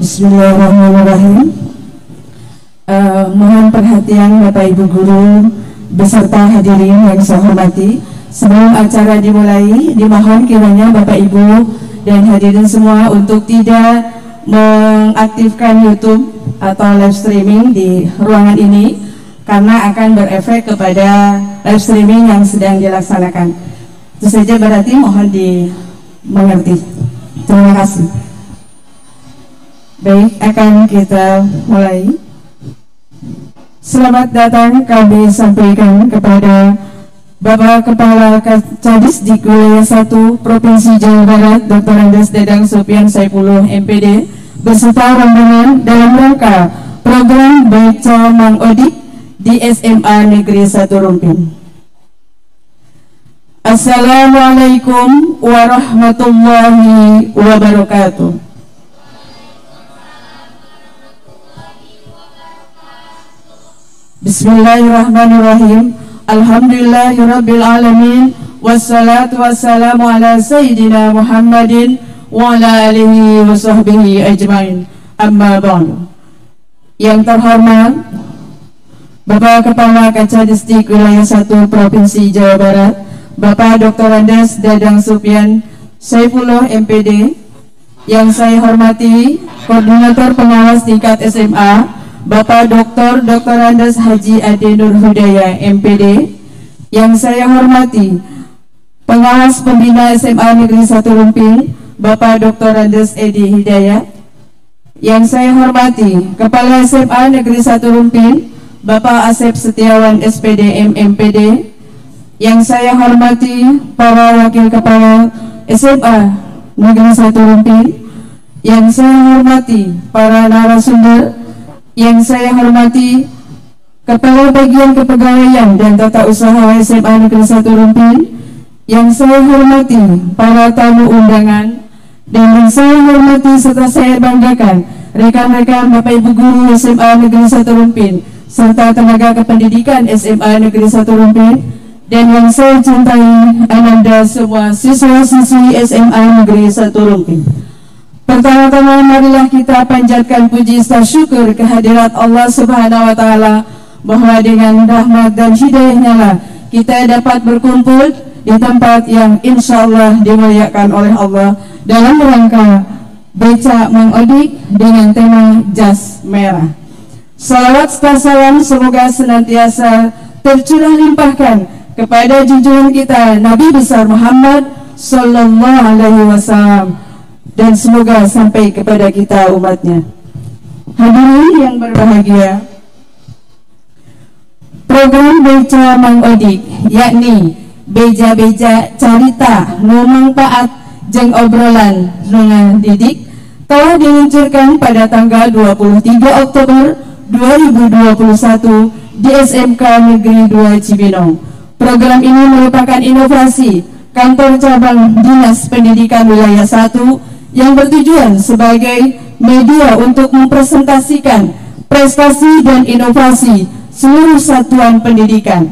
Bismillahirrahmanirrahim. Mohon perhatian Bapak Ibu Guru beserta hadirin yang saya hormati. Sebelum acara dimulai, dimohon kiranya Bapak Ibu dan hadirin semua untuk tidak mengaktifkan YouTube atau live streaming di ruangan ini, karena akan berefek kepada live streaming yang sedang dilaksanakan. Itu saja, berarti mohon dimengerti. Terima kasih. Baik, akan kita mulai. Selamat datang kami sampaikan kepada Bapak Kepala Kadisdik Wilayah 1 Provinsi Jawa Barat Dr. Andes Dadang Sopian Saifullah MPD beserta rombongan dalam rangka program Baca Mang Odik di SMA Negeri 1 Rumpin. Assalamualaikum warahmatullahi wabarakatuh. Bismillahirrahmanirrahim. Alhamdulillahirabbil alamin. Wassalatu wassalamu ala sayyidina Muhammadin wa ala alihi wa sahbihi ajmain. Amma ba'du. Yang terhormat Bapak Kepala Kadisdik Wilayah 1 Provinsi Jawa Barat, Bapak Dr. Andes Dadang Sopian Saifullah MPD. Yang saya hormati Koordinator Pengawas tingkat SMA Bapak Dr. Andes Haji Ade Nur Hudaya MPD. Yang saya hormati Pengawas Pembina SMA Negeri 1 Rumpin Bapak Dr. Andes Edi Hidayat. Yang saya hormati Kepala SMA Negeri 1 Rumpin Bapak Asep Setiawan SPD MMPD. Yang saya hormati para Wakil Kepala SMA Negeri 1 Rumpin. Yang saya hormati para narasumber. Yang saya hormati Kepala Bagian Kepegawaian dan Tata Usaha SMA Negeri 1 Rumpin. Yang saya hormati para tamu undangan. Dan yang saya hormati serta saya banggakan rekan-rekan Bapak Ibu Guru SMA Negeri 1 Rumpin serta tenaga kependidikan SMA Negeri 1 Rumpin. Dan yang saya cintai Ananda semua siswa-siswi SMA Negeri 1 Rumpin. Pertama-tama marilah kita panjatkan puji serta syukur kehadirat Allah Subhanahu wa Ta'ala, bahwa dengan rahmat dan hidayahnya lah kita dapat berkumpul di tempat yang insya Allah dimuliakan oleh Allah dalam rangka Baca Mang Odik dengan tema Jas Merah. Salawat serta salam semoga senantiasa tercurah limpahkan kepada junjungan kita Nabi besar Muhammad Sallallahu Alaihi Wasallam, dan semoga sampai kepada kita umatnya. Hadirin yang berbahagia, program Baca Mang Odik, yakni beja-beja carita nu mangpaat jeung obrolan nu ngadidik, telah diluncurkan pada tanggal 23 Oktober 2021 di SMK Negeri 2 Cibinong. Program ini merupakan inovasi Kantor Cabang Dinas Pendidikan Wilayah 1 yang bertujuan sebagai media untuk mempresentasikan prestasi dan inovasi seluruh satuan pendidikan,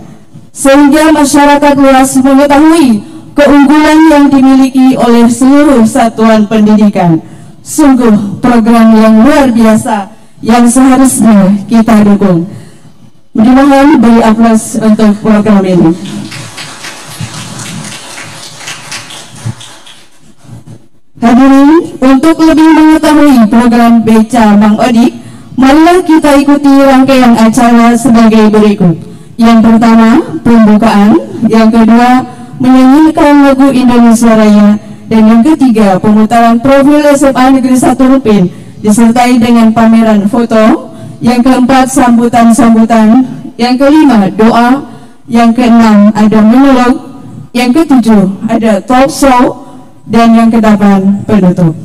sehingga masyarakat luas mengetahui keunggulan yang dimiliki oleh seluruh satuan pendidikan. Sungguh program yang luar biasa yang seharusnya kita dukung. Dimohon beri aplaus untuk program ini. Hadirin, untuk lebih mengetahui program Baca Mang Odik, marilah kita ikuti rangkaian acara sebagai berikut. Yang pertama, pembukaan. Yang kedua, menyanyikan lagu Indonesia Raya. Dan yang ketiga, pemutaran profil SMA Negeri 1 Rumpin disertai dengan pameran foto. Yang keempat, sambutan-sambutan. Yang kelima, doa. Yang keenam, ada monolog. Yang ketujuh, ada talk show. Dan yang kedelapan, penutup.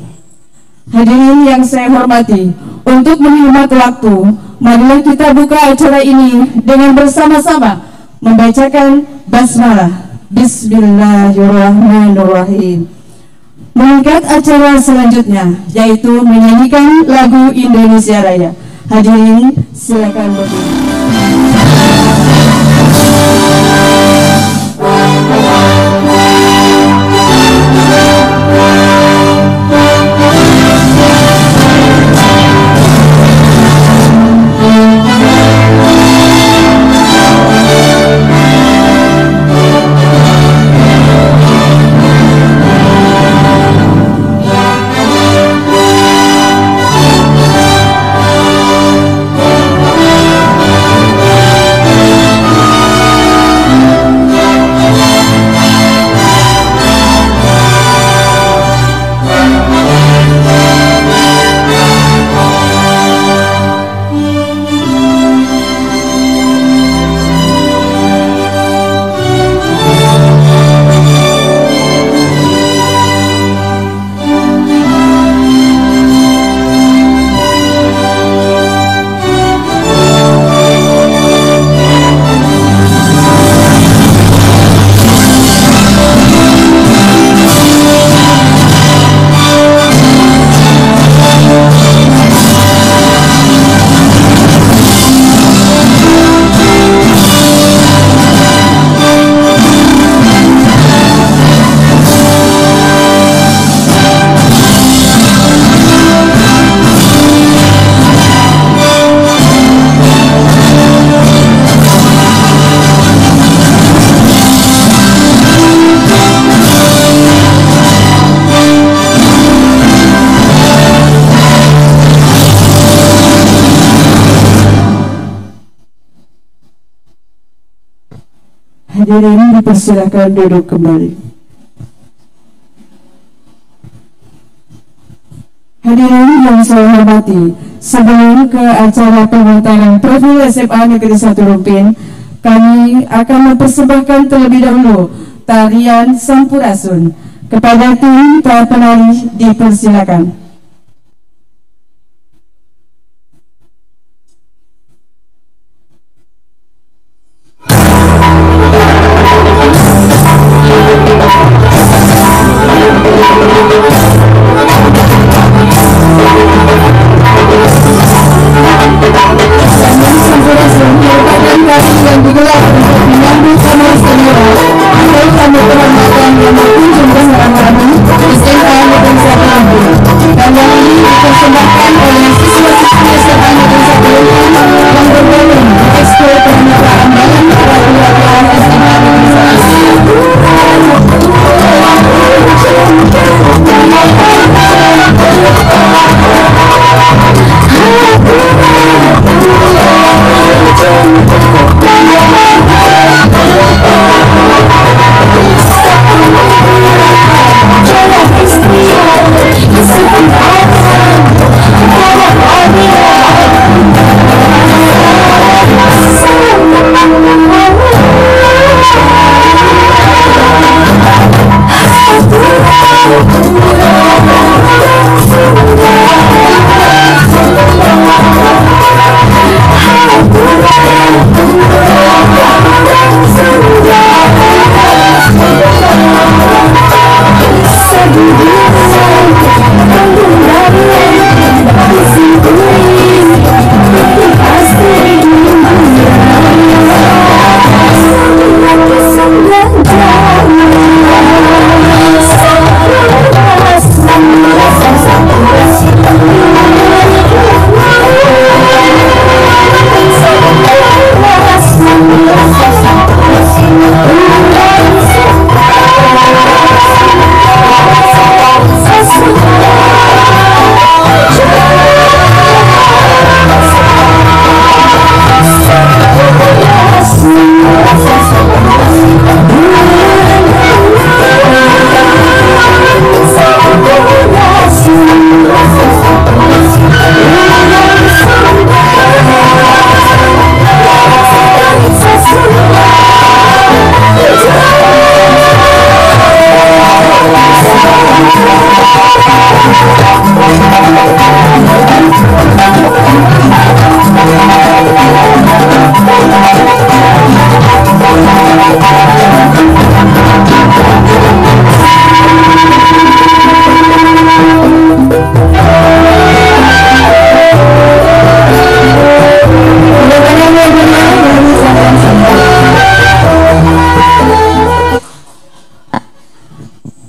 Hadirin yang saya hormati, untuk menghemat waktu, marilah kita buka acara ini dengan bersama-sama membacakan basmalah. Bismillahirrahmanirrahim. Mengangkat acara selanjutnya, yaitu menyanyikan lagu Indonesia Raya. Hadirin silakan berdiri. Hadirin dipersilakan duduk kembali. Hadirin yang saya hormati, sebelum ke acara pemutaran profil SMA Negeri 1 Rumpin, kami akan mempersembahkan terlebih dahulu tarian Sampurasun. Kepada tim para penari dipersilakan.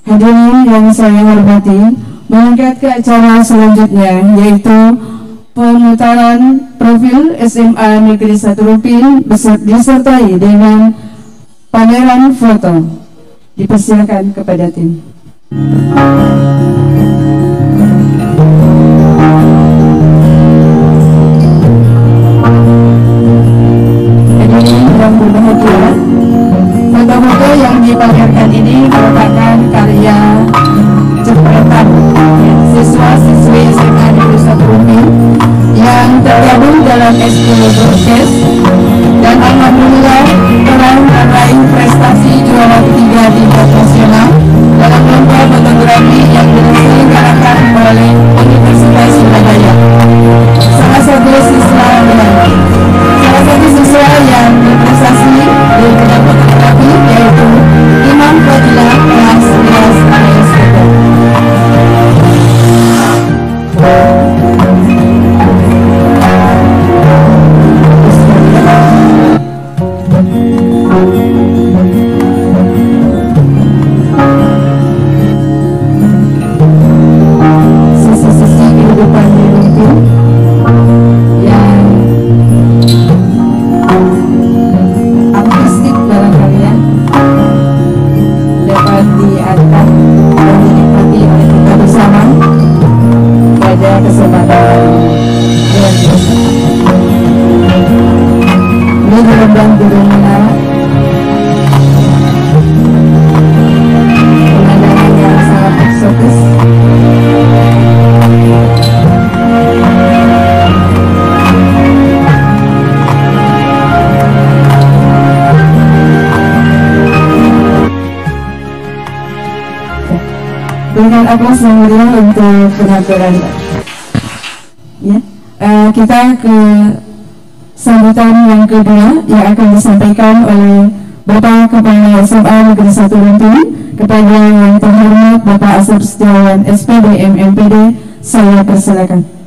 Hadirin yang saya hormati, mengangkat ke acara selanjutnya, yaitu pemutaran profil SMA Negeri 1 Rumpin disertai dengan pameran foto. Dipersilakan kepada tim. Hadirin yang berbahagia, foto-foto yang dipamerkan ini merupakan karya jepretan siswa-siswi SMA Negeri 1 Rumpin yang tergabung dalam eskul broadcast, dan alhamdulillah telah meraih prestasi juara ketiga di tingkat nasional dalam lomba fotografi yang diselenggarakan oleh Universitas Surabaya. Salah satu siswa yang berprestasi di bidang fotografi yaitu Imam Fadilah kelas 11 AS. Berikan aplaus yang meriah untuk penampilan. Ya, kita ke sambutan yang kedua yang akan disampaikan oleh Bapak Kepala SMA Negeri 1 Lumpur kepada yang terhormat Bapak Asep Setiawan SPD MMPD. Saya persilakan.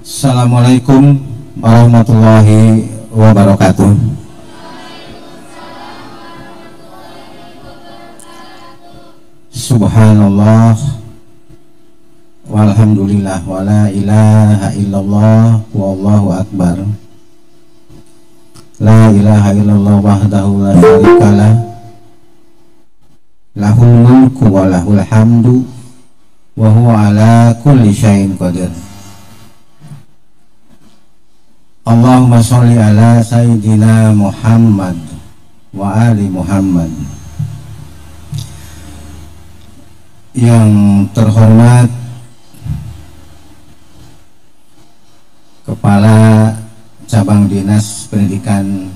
Assalamualaikum warahmatullahi wabarakatuh. Subhanallah walhamdulillah wa la ilaha illallah wallahu akbar. La ilaha illallah wahdahu la syarikalah, lahul mulku wa lahul hamdu wa huwa ala kulli syai'in qadir. Allahumma sholli ala Sayyidina Muhammad wa ali Muhammad. Yang terhormat Kepala Cabang Dinas Pendidikan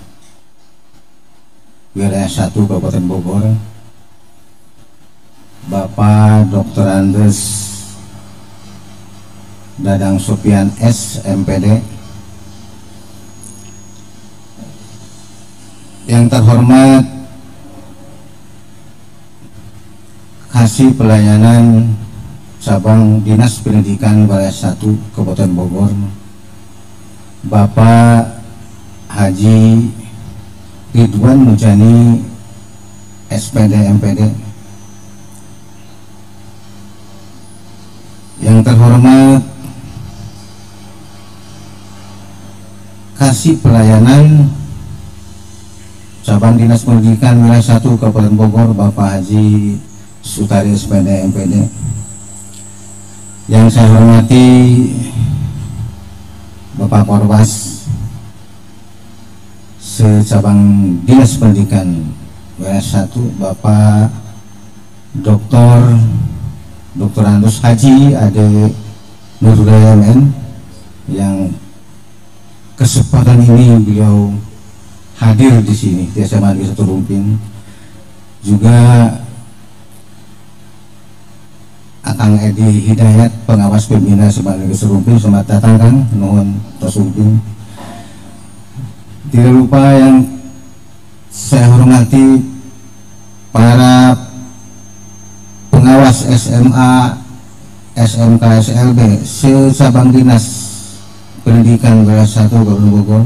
Wilayah 1 Kabupaten Bogor, Bapak Dr. Andes Dadang Supian S MPD. Yang terhormat Kasih Pelayanan Cabang Dinas Pendidikan Wilayah 1 Kabupaten Bogor, Bapak Haji Ridwan Mujani SPD MPD. Yang terhormat Kasih Pelayanan Cabang Dinas Pendidikan Wilayah 1 Kabupaten Bogor, Bapak Haji Sutari SPD MPD. Yang saya hormati Bapak Korwas Secabang Dinas Pendidikan Wilayah 1, Bapak Dr. Andus Haji Ade Nurudaya MN, yang kesempatan ini beliau hadir di sini di SMA Negeri 1 Lumpin. Juga Akang Edi Hidayat, pengawas pembina SMA Negeri 1 Lumpin, selamat datang Kang, nuhun tos Lumpin. Tidak lupa yang saya hormati para pengawas SMA, SMK, SLB secabang Dinas Pendidikan Wilayah 1 Kabupaten Bogor.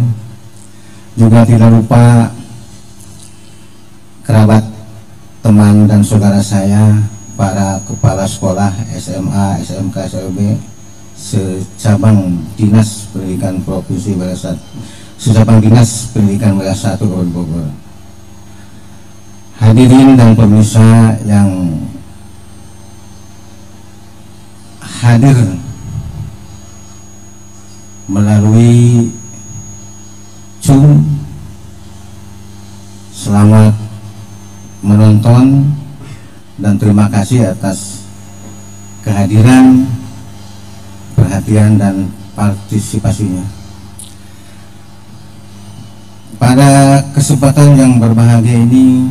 Juga tidak lupa kerabat, teman dan saudara saya, para kepala sekolah SMA, SMK, SLB secabang Dinas Pendidikan Provinsi Wilayah 1, secabang Dinas Pendidikan Wilayah 1 Kabupaten Bogor. Hadirin dan pemirsa yang hadir melalui Zoom, selamat menonton dan terima kasih atas kehadiran, perhatian dan partisipasinya. Pada kesempatan yang berbahagia ini,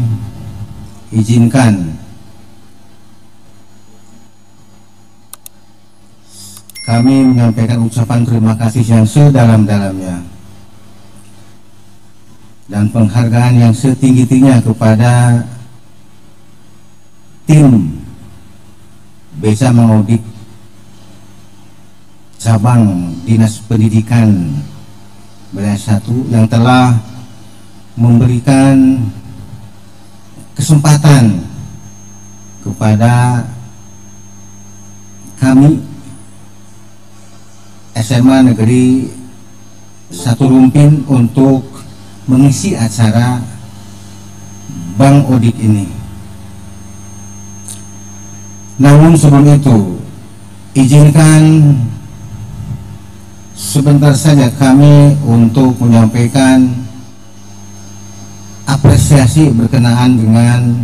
izinkan kami menyampaikan ucapan terima kasih yang sedalam-dalamnya dan penghargaan yang setinggi-tingginya kepada tim Besa Mengodik Cabang Dinas Pendidikan Wilayah 1 yang telah memberikan kesempatan kepada kami SMA Negeri 1 Lumpin untuk mengisi acara Bang Odik ini. Namun sebelum itu, izinkan sebentar saja kami untuk menyampaikan apresiasi berkenaan dengan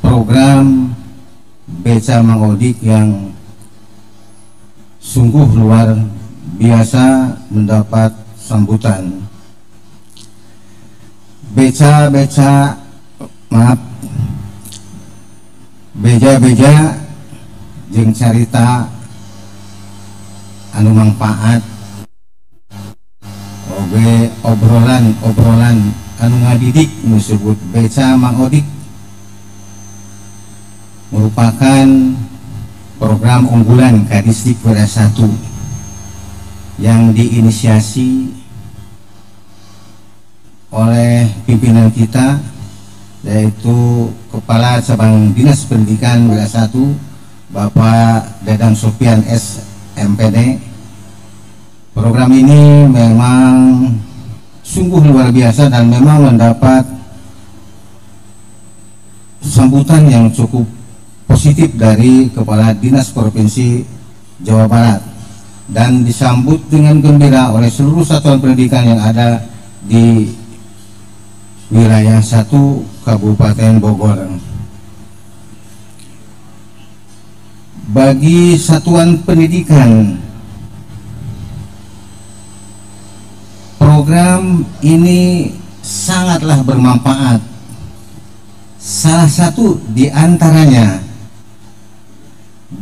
program Beca Mang Odik yang sungguh luar biasa mendapat sambutan. Beja-beja jeung carita anu mangpaat, oge obrolan anu ngadidik disebut Beca Mang Odik, merupakan program unggulan Kadisdik Wilayah 1 yang diinisiasi oleh pimpinan kita, yaitu Kepala Cabang Dinas Pendidikan Wilayah 1 Bapak Dadang Sofian S.MPD. Program ini memang sungguh luar biasa dan memang mendapat sambutan yang cukup positif dari Kepala Dinas Provinsi Jawa Barat dan disambut dengan gembira oleh seluruh satuan pendidikan yang ada di wilayah 1 Kabupaten Bogor. Bagi satuan pendidikan, program ini sangatlah bermanfaat. Salah satu di antaranya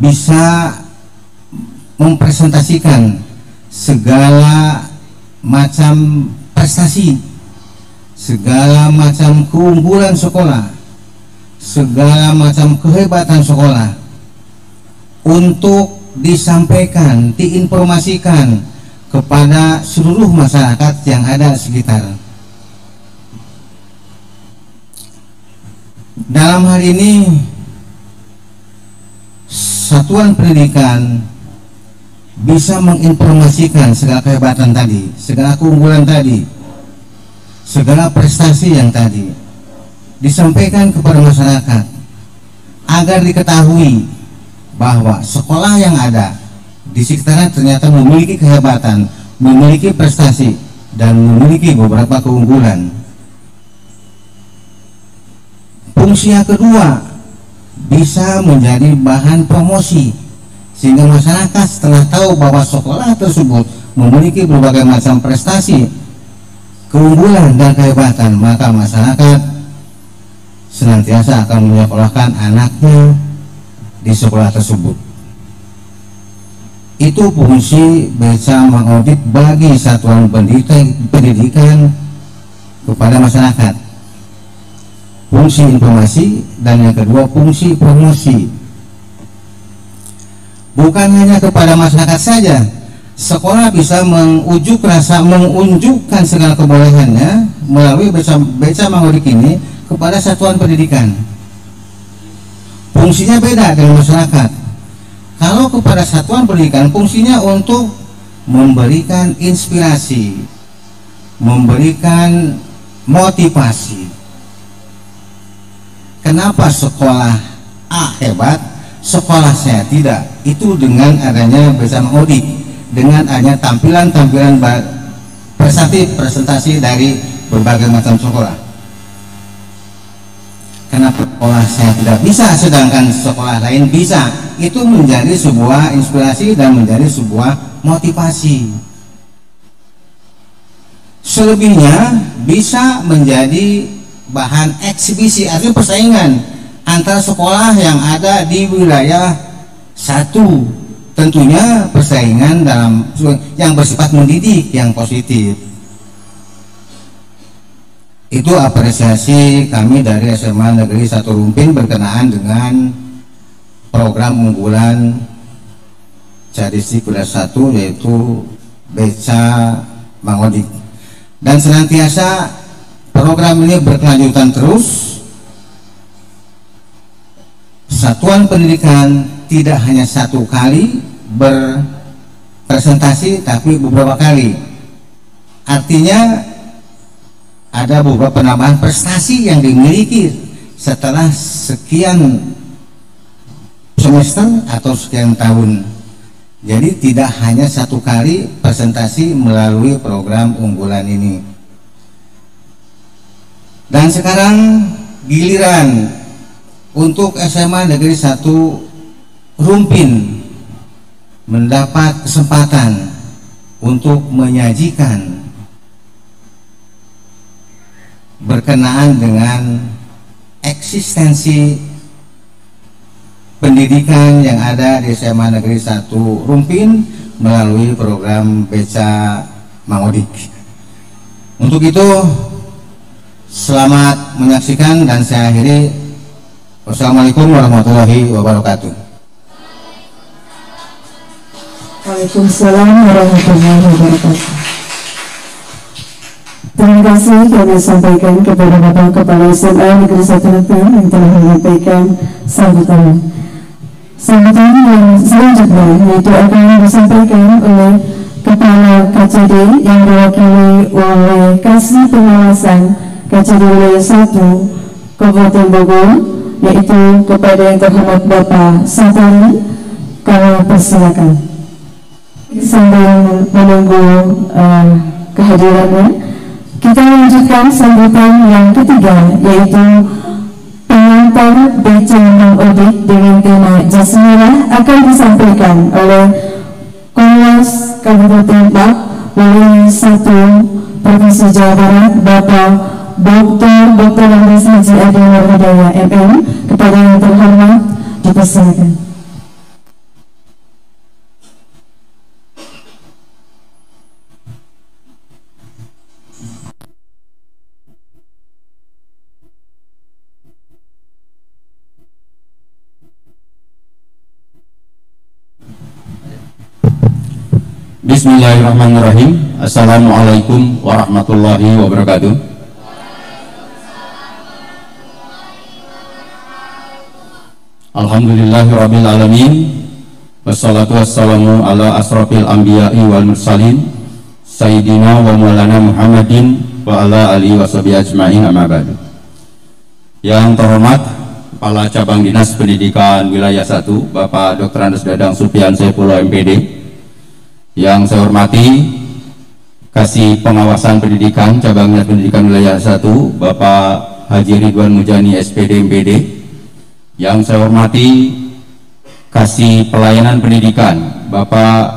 bisa mempresentasikan segala macam prestasi, segala macam keunggulan sekolah, segala macam kehebatan sekolah untuk disampaikan, diinformasikan kepada seluruh masyarakat yang ada sekitar. Dalam hal ini satuan pendidikan bisa menginformasikan segala kehebatan tadi, segala keunggulan tadi, segala prestasi yang tadi disampaikan kepada masyarakat agar diketahui bahwa sekolah yang ada di sekitarnya ternyata memiliki kehebatan, memiliki prestasi, dan memiliki beberapa keunggulan. Fungsi yang kedua, bisa menjadi bahan promosi sehingga masyarakat setelah tahu bahwa sekolah tersebut memiliki berbagai macam prestasi, keunggulan dan kehebatan, maka masyarakat senantiasa akan menyekolahkan anaknya di sekolah tersebut. Itu fungsi Beca Mang Odik bagi satuan pendidikan kepada masyarakat. Fungsi informasi, dan yang kedua fungsi promosi. Bukan hanya kepada masyarakat saja, sekolah bisa menunjukkan segala kebolehannya melalui Beca Mang Odik ini kepada satuan pendidikan. Fungsinya beda dengan masyarakat. Kalau kepada satuan pendidikan, fungsinya untuk memberikan inspirasi, memberikan motivasi. Kenapa sekolah A hebat, sekolah saya tidak? Itu dengan adanya Beca Mang Odik, dengan adanya tampilan-tampilan presentasi dari berbagai macam sekolah. Kenapa sekolah saya tidak bisa sedangkan sekolah lain bisa? Itu menjadi sebuah inspirasi dan menjadi sebuah motivasi. Selebihnya bisa menjadi bahan eksibisi, artinya persaingan antara sekolah yang ada di wilayah 1. Tentunya persaingan dalam yang bersifat mendidik, yang positif. Itu apresiasi kami dari SMA Negeri 1 Rumpin berkenaan dengan program unggulan Kadisdik Wilayah 1, yaitu Beca Mang Odik. Dan senantiasa program ini berkelanjutan terus. Satuan pendidikan tidak hanya 1 kali berpresentasi, tapi beberapa kali. Artinya ada beberapa penambahan prestasi yang dimiliki setelah sekian semester atau sekian tahun. Jadi tidak hanya satu kali presentasi melalui program unggulan ini. Dan sekarang giliran untuk SMA Negeri 1 Rumpin mendapat kesempatan untuk menyajikan berkenaan dengan eksistensi pendidikan yang ada di SMA Negeri 1 Rumpin melalui program Beca Mangodik. Untuk itu selamat menyaksikan dan saya akhiri. Wassalamualaikum warahmatullahi wabarakatuh. Waalaikumsalam warahmatullahi wabarakatuh. Terima kasih kami sampaikan kepada Bapak Kepala SMA Negeri 1 Rumpin yang telah menyampaikan sambutan. Sambutan yang selanjutnya yaitu akan disampaikan oleh Kepala KCD yang diwakili oleh Kasih Pengawasan KCD Wilayah 1 Kabupaten Bogor, yaitu kepada yang terhormat Bapak Satari. Kami persilakan. Sambil menunggu kehadirannya, kita lanjutkan sambutan yang ketiga, yaitu pengantar Beca Mangodik dengan tema Jas Merah akan disampaikan oleh Komnas Kabupaten Bak Wilayah 1 Provinsi Jawa Barat, Bapak Dr. Andes Haji Adi Nurhidayah MM. Kepada yang terhormat dipersilakan. Bismillahirrahmanirrahim. Assalamualaikum warahmatullahi wabarakatuh. Alhamdulillahirabbil alamin. Wassalatu wassalamu ala asrofil anbiya'i wal mursalin Sayyidina wa maulana Muhammadin wa ala alihi washabihi ajma'in, amma ba'du. Yang terhormat Kepala Cabang Dinas Pendidikan Wilayah 1 Bapak Dr. Andes Dadang Supian Saifullah MPD. Yang saya hormati Kasih Pengawasan Pendidikan Cabang Dinas Pendidikan Wilayah 1 Bapak Haji Ridwan Mujani SPD MPD. Yang saya hormati Kasih Pelayanan Pendidikan Bapak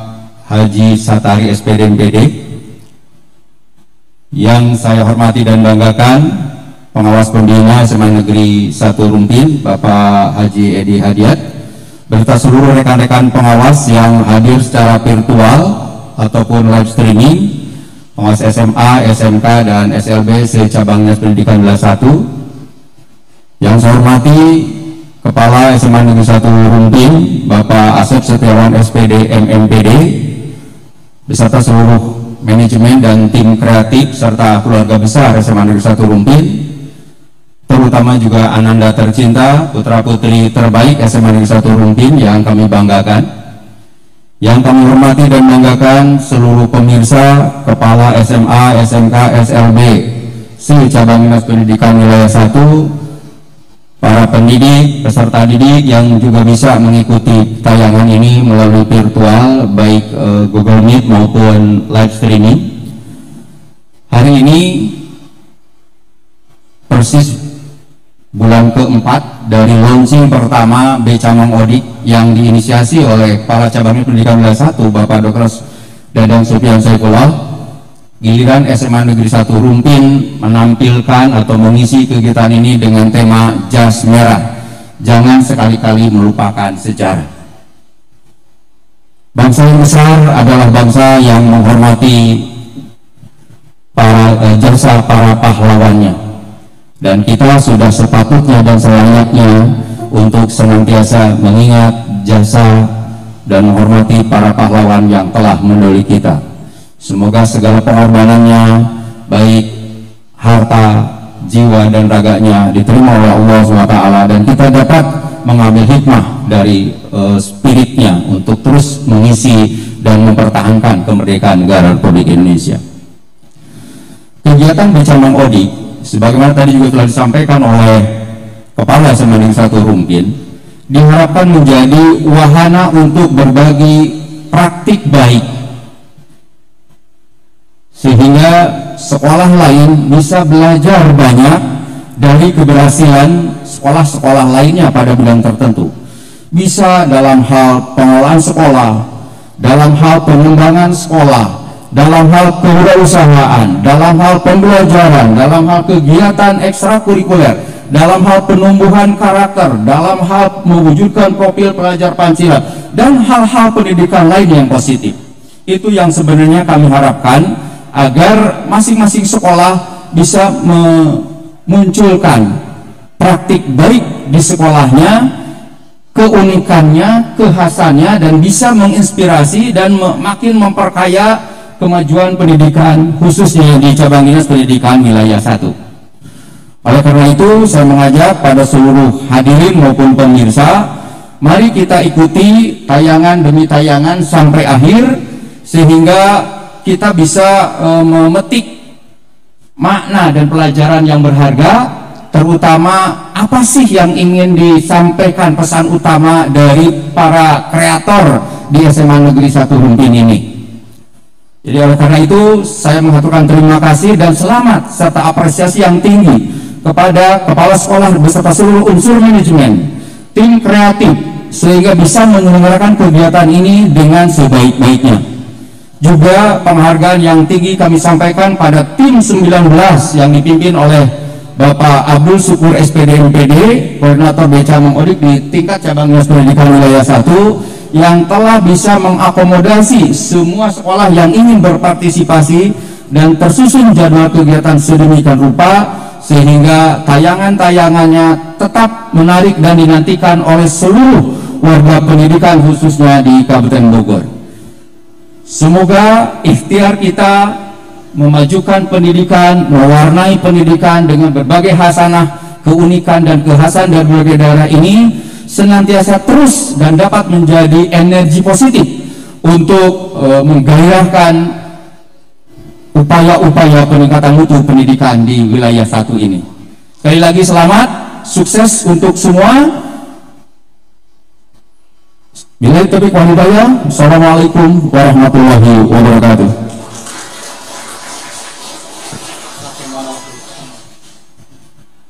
Haji Satari SPD MPD. Yang saya hormati dan banggakan Pengawas Pembina SMA Negeri 1 Rumpin Bapak Haji Edi Hadiat, beserta seluruh rekan-rekan pengawas yang hadir secara virtual ataupun live streaming, pengawas SMA, SMK, dan SLB se-Cabang Dinas Pendidikan Wilayah 1. Yang saya hormati Kepala SMA Negeri 1 Rumpin Bapak Asep Setiawan SPD MMPD, beserta seluruh manajemen dan tim kreatif serta keluarga besar SMA Negeri 1 Rumpin, terutama juga ananda tercinta, putra-putri terbaik SMA Negeri 1 Rumpin yang kami banggakan. Yang kami hormati dan banggakan seluruh pemirsa, kepala SMA, SMK, SLB se-Cabang Dinas Pendidikan Wilayah 1, para pendidik, peserta didik yang juga bisa mengikuti tayangan ini melalui virtual, baik Google Meet maupun live streaming. Hari ini persis bulan keempat dari launching pertama Beca Mangodik yang diinisiasi oleh Kepala Cabang Pendidikan Wilayah 1 Bapak Dr. Dadang Supian Saifullah. Giliran SMA Negeri 1 Rumpin menampilkan atau mengisi kegiatan ini dengan tema Jas Merah, jangan sekali-kali melupakan sejarah. Bangsa yang besar adalah bangsa yang menghormati jasa para pahlawannya, dan kita sudah sepatutnya dan selayaknya untuk senantiasa mengingat jasa dan menghormati para pahlawan yang telah mendahului kita. Semoga segala pengorbanannya, baik harta, jiwa, dan raganya diterima oleh Allah SWT, dan kita dapat mengambil hikmah dari spiritnya untuk terus mengisi dan mempertahankan kemerdekaan negara Republik Indonesia. Kegiatan Beca Mangodik, sebagaimana tadi juga telah disampaikan oleh Kepala SMA Negeri 1 Rumpin, diharapkan menjadi wahana untuk berbagi praktik baik, sehingga sekolah lain bisa belajar banyak dari keberhasilan sekolah-sekolah lainnya pada bidang tertentu. Bisa dalam hal pengelolaan sekolah, dalam hal pengembangan sekolah, dalam hal kewirausahaan, dalam hal pembelajaran, dalam hal kegiatan ekstrakurikuler, dalam hal penumbuhan karakter, dalam hal mewujudkan profil pelajar Pancasila, dan hal-hal pendidikan lain yang positif. Itu yang sebenarnya kami harapkan agar masing-masing sekolah bisa memunculkan praktik baik di sekolahnya, keunikannya, kekhasannya, dan bisa menginspirasi dan makin memperkaya kemajuan pendidikan khususnya di cabang dinas pendidikan wilayah 1. Oleh karena itu saya mengajak pada seluruh hadirin maupun pemirsa, mari kita ikuti tayangan demi tayangan sampai akhir sehingga kita bisa memetik makna dan pelajaran yang berharga, terutama apa sih yang ingin disampaikan pesan utama dari para kreator di SMA Negeri 1 Rumpin ini. Jadi oleh karena itu saya mengaturkan terima kasih dan selamat serta apresiasi yang tinggi kepada kepala sekolah beserta seluruh unsur manajemen, tim kreatif, sehingga bisa menyelenggarakan kegiatan ini dengan sebaik-baiknya. Juga penghargaan yang tinggi kami sampaikan pada tim 19 yang dipimpin oleh Bapak Abdul Syukur SPD MPD, Koordinator BCA Mengodik di tingkat cabang dinas pendidikan wilayah 1, yang telah bisa mengakomodasi semua sekolah yang ingin berpartisipasi dan tersusun jadwal kegiatan sedemikian rupa sehingga tayangan-tayangannya tetap menarik dan dinantikan oleh seluruh warga pendidikan khususnya di Kabupaten Bogor. Semoga ikhtiar kita memajukan pendidikan, mewarnai pendidikan dengan berbagai hasanah, keunikan dan kekhasan dari berbagai daerah ini senantiasa terus dan dapat menjadi energi positif untuk menggairahkan upaya-upaya peningkatan mutu pendidikan di wilayah 1 ini. Sekali lagi selamat, sukses untuk semua. Bila taufiq wal hidayah. Assalamualaikum warahmatullahi wabarakatuh.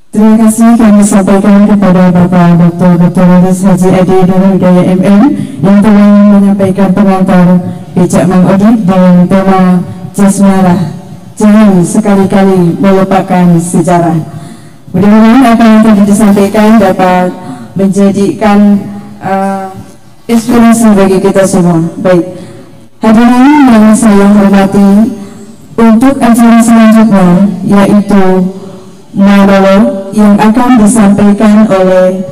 Terima kasih kami sampaikan kepada Bapak Dr. Haji Edi Nurul Hidayah MM yang telah menyampaikan pengantar bijak mengaudit dengan tema Jasmarah, jangan sekali-kali melupakan sejarah. Mudah-mudahan apa yang tadi disampaikan dapat menjadikan inspirasi bagi kita semua. Baik, hadirin yang saya hormati, untuk acara selanjutnya yaitu monolog yang akan disampaikan oleh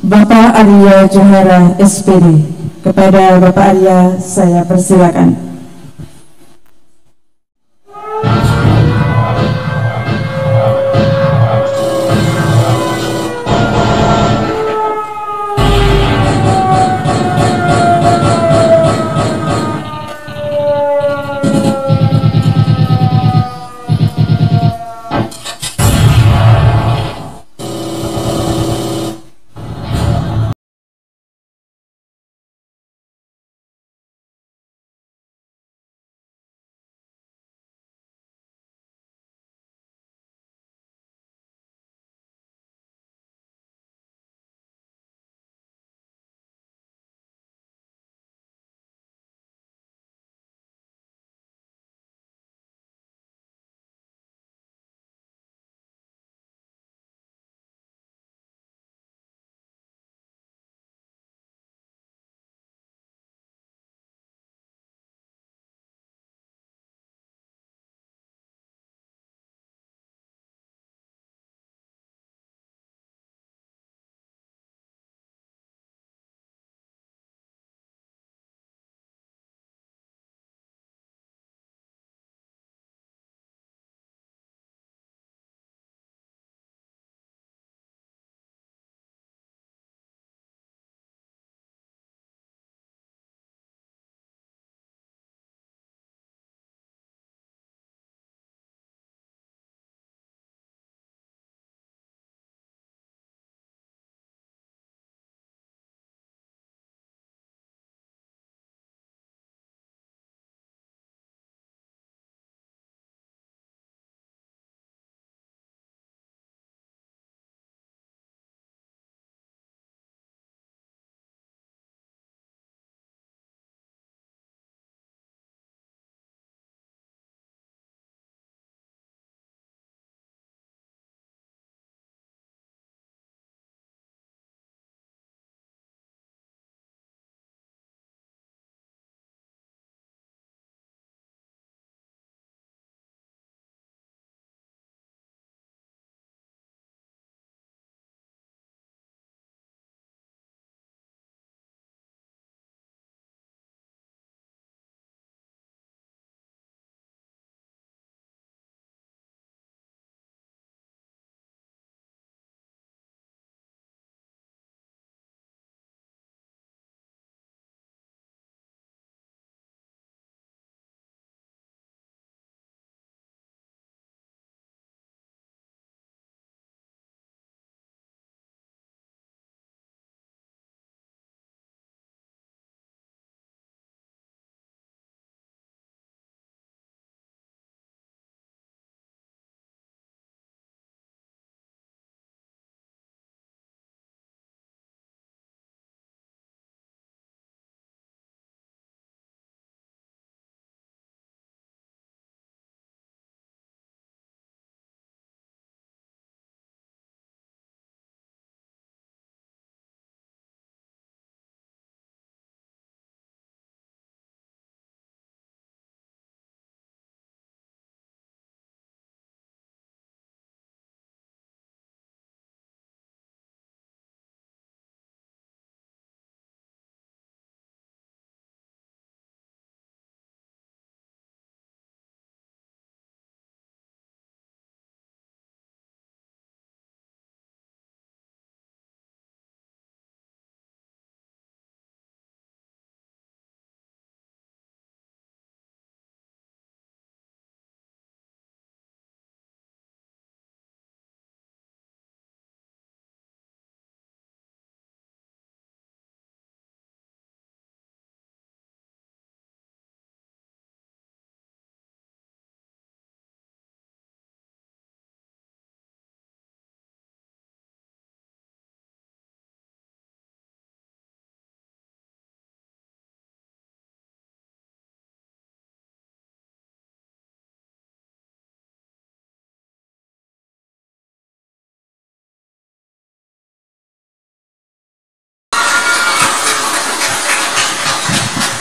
Bapak Arya Johara SPD. Kepada Bapak Arya saya persilakan.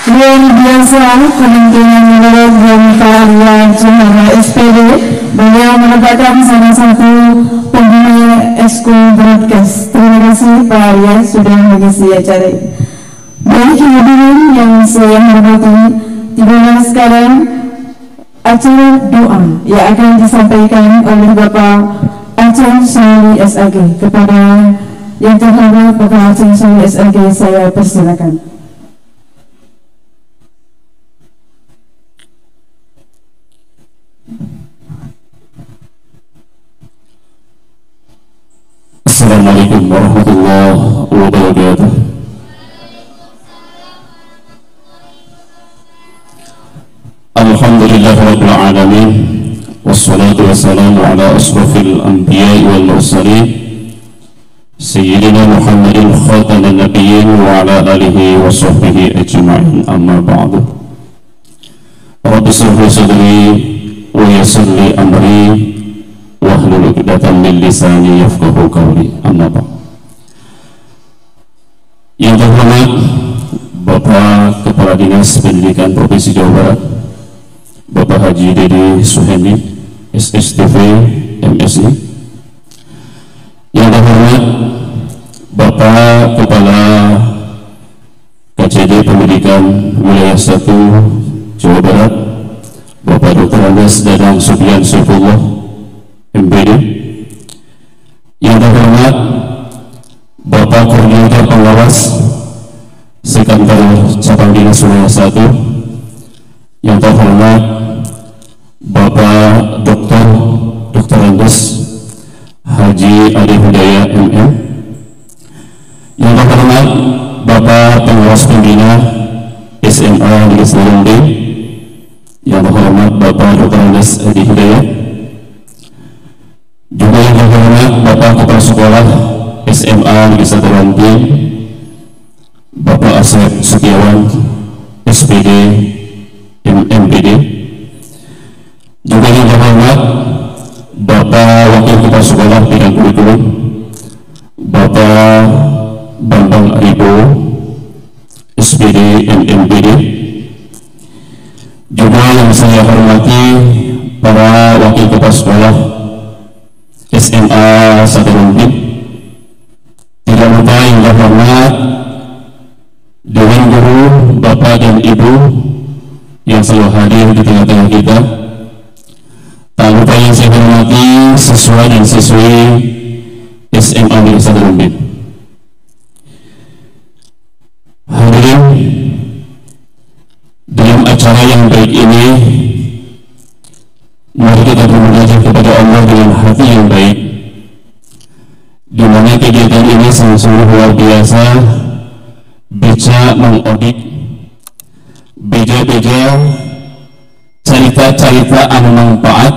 Luar biasa penampilan menurut Pak Arya Juhara SPD. Beliau merupakan salah satu pembina Eskul Broadcast. Terima kasih Pak Arya sudah mengisi acara ini. Baik hadirin yang saya hormati, dimana sekarang acara doa yang akan disampaikan oleh Bapak Aceng Suli SAG. Kepada yang terhormat Bapak Aceng Suli SAG, saya persilakan. Assalamualaikum warahmatullahi wabarakatuh. Alhamdulillahirabbil alamin, wassalatu wassalamu ala asrofil anbiya'i wal mursalin sayyidina Muhammadin khatamin nabiyyin wa ala alihi wa sahbihi ajma'in, amma ba'du. Rabbi shrah li sadri wa yassir li amri wahlul 'uqdatam min lisani yafqahu qawli, amma ba'd. Yang terhormat Bapak Kepala Dinas Pendidikan Provinsi Jawa Barat Bapak Haji Dedi Suhendi SSTV MSI, yang terhormat Bapak Kepala KCD Pendidikan Wilayah 1 Jawa Barat Bapak Dr. Andes Dadang Subian Saifullah MPD, yang terhormat Bapak Koordinator Pengawas Sekantor Cabang Dinas Wilayah 1, yang terhormat Bapak Dr. Andes Haji Adi Hidayah MM, yang terhormat Bapak Pengawas Pembina SMA Negeri Serembe, yang terhormat Bapak Dr. Andes Adi Hidayah, juga yang terhormat Bapak Kepala Sekolah SMA Negeri Serembe Bapak Asep Setiawan SPD MPD, juga yang terhormat Bapak Wakil Kepala Sekolah Bidang Kurikulum Bapak Bambang Aribo SPD MPD, juga yang saya hormati para Wakil Kepala Sekolah SMA 1 Rumpin, tidak lupa yang terhormat Dewan Guru Bapak dan Ibu yang selalu hadir di tengah-tengah kita. Tak lupa yang saya hormati siswa dan siswi SMA Negeri 1 Rumpin. Hadirin, dalam acara yang baik ini, mari kita bermunajat kepada Allah dengan hati yang baik, di mana kegiatan ini sungguh luar biasa, bisa mengaudit beja-beja cerita-cerita anu manfaat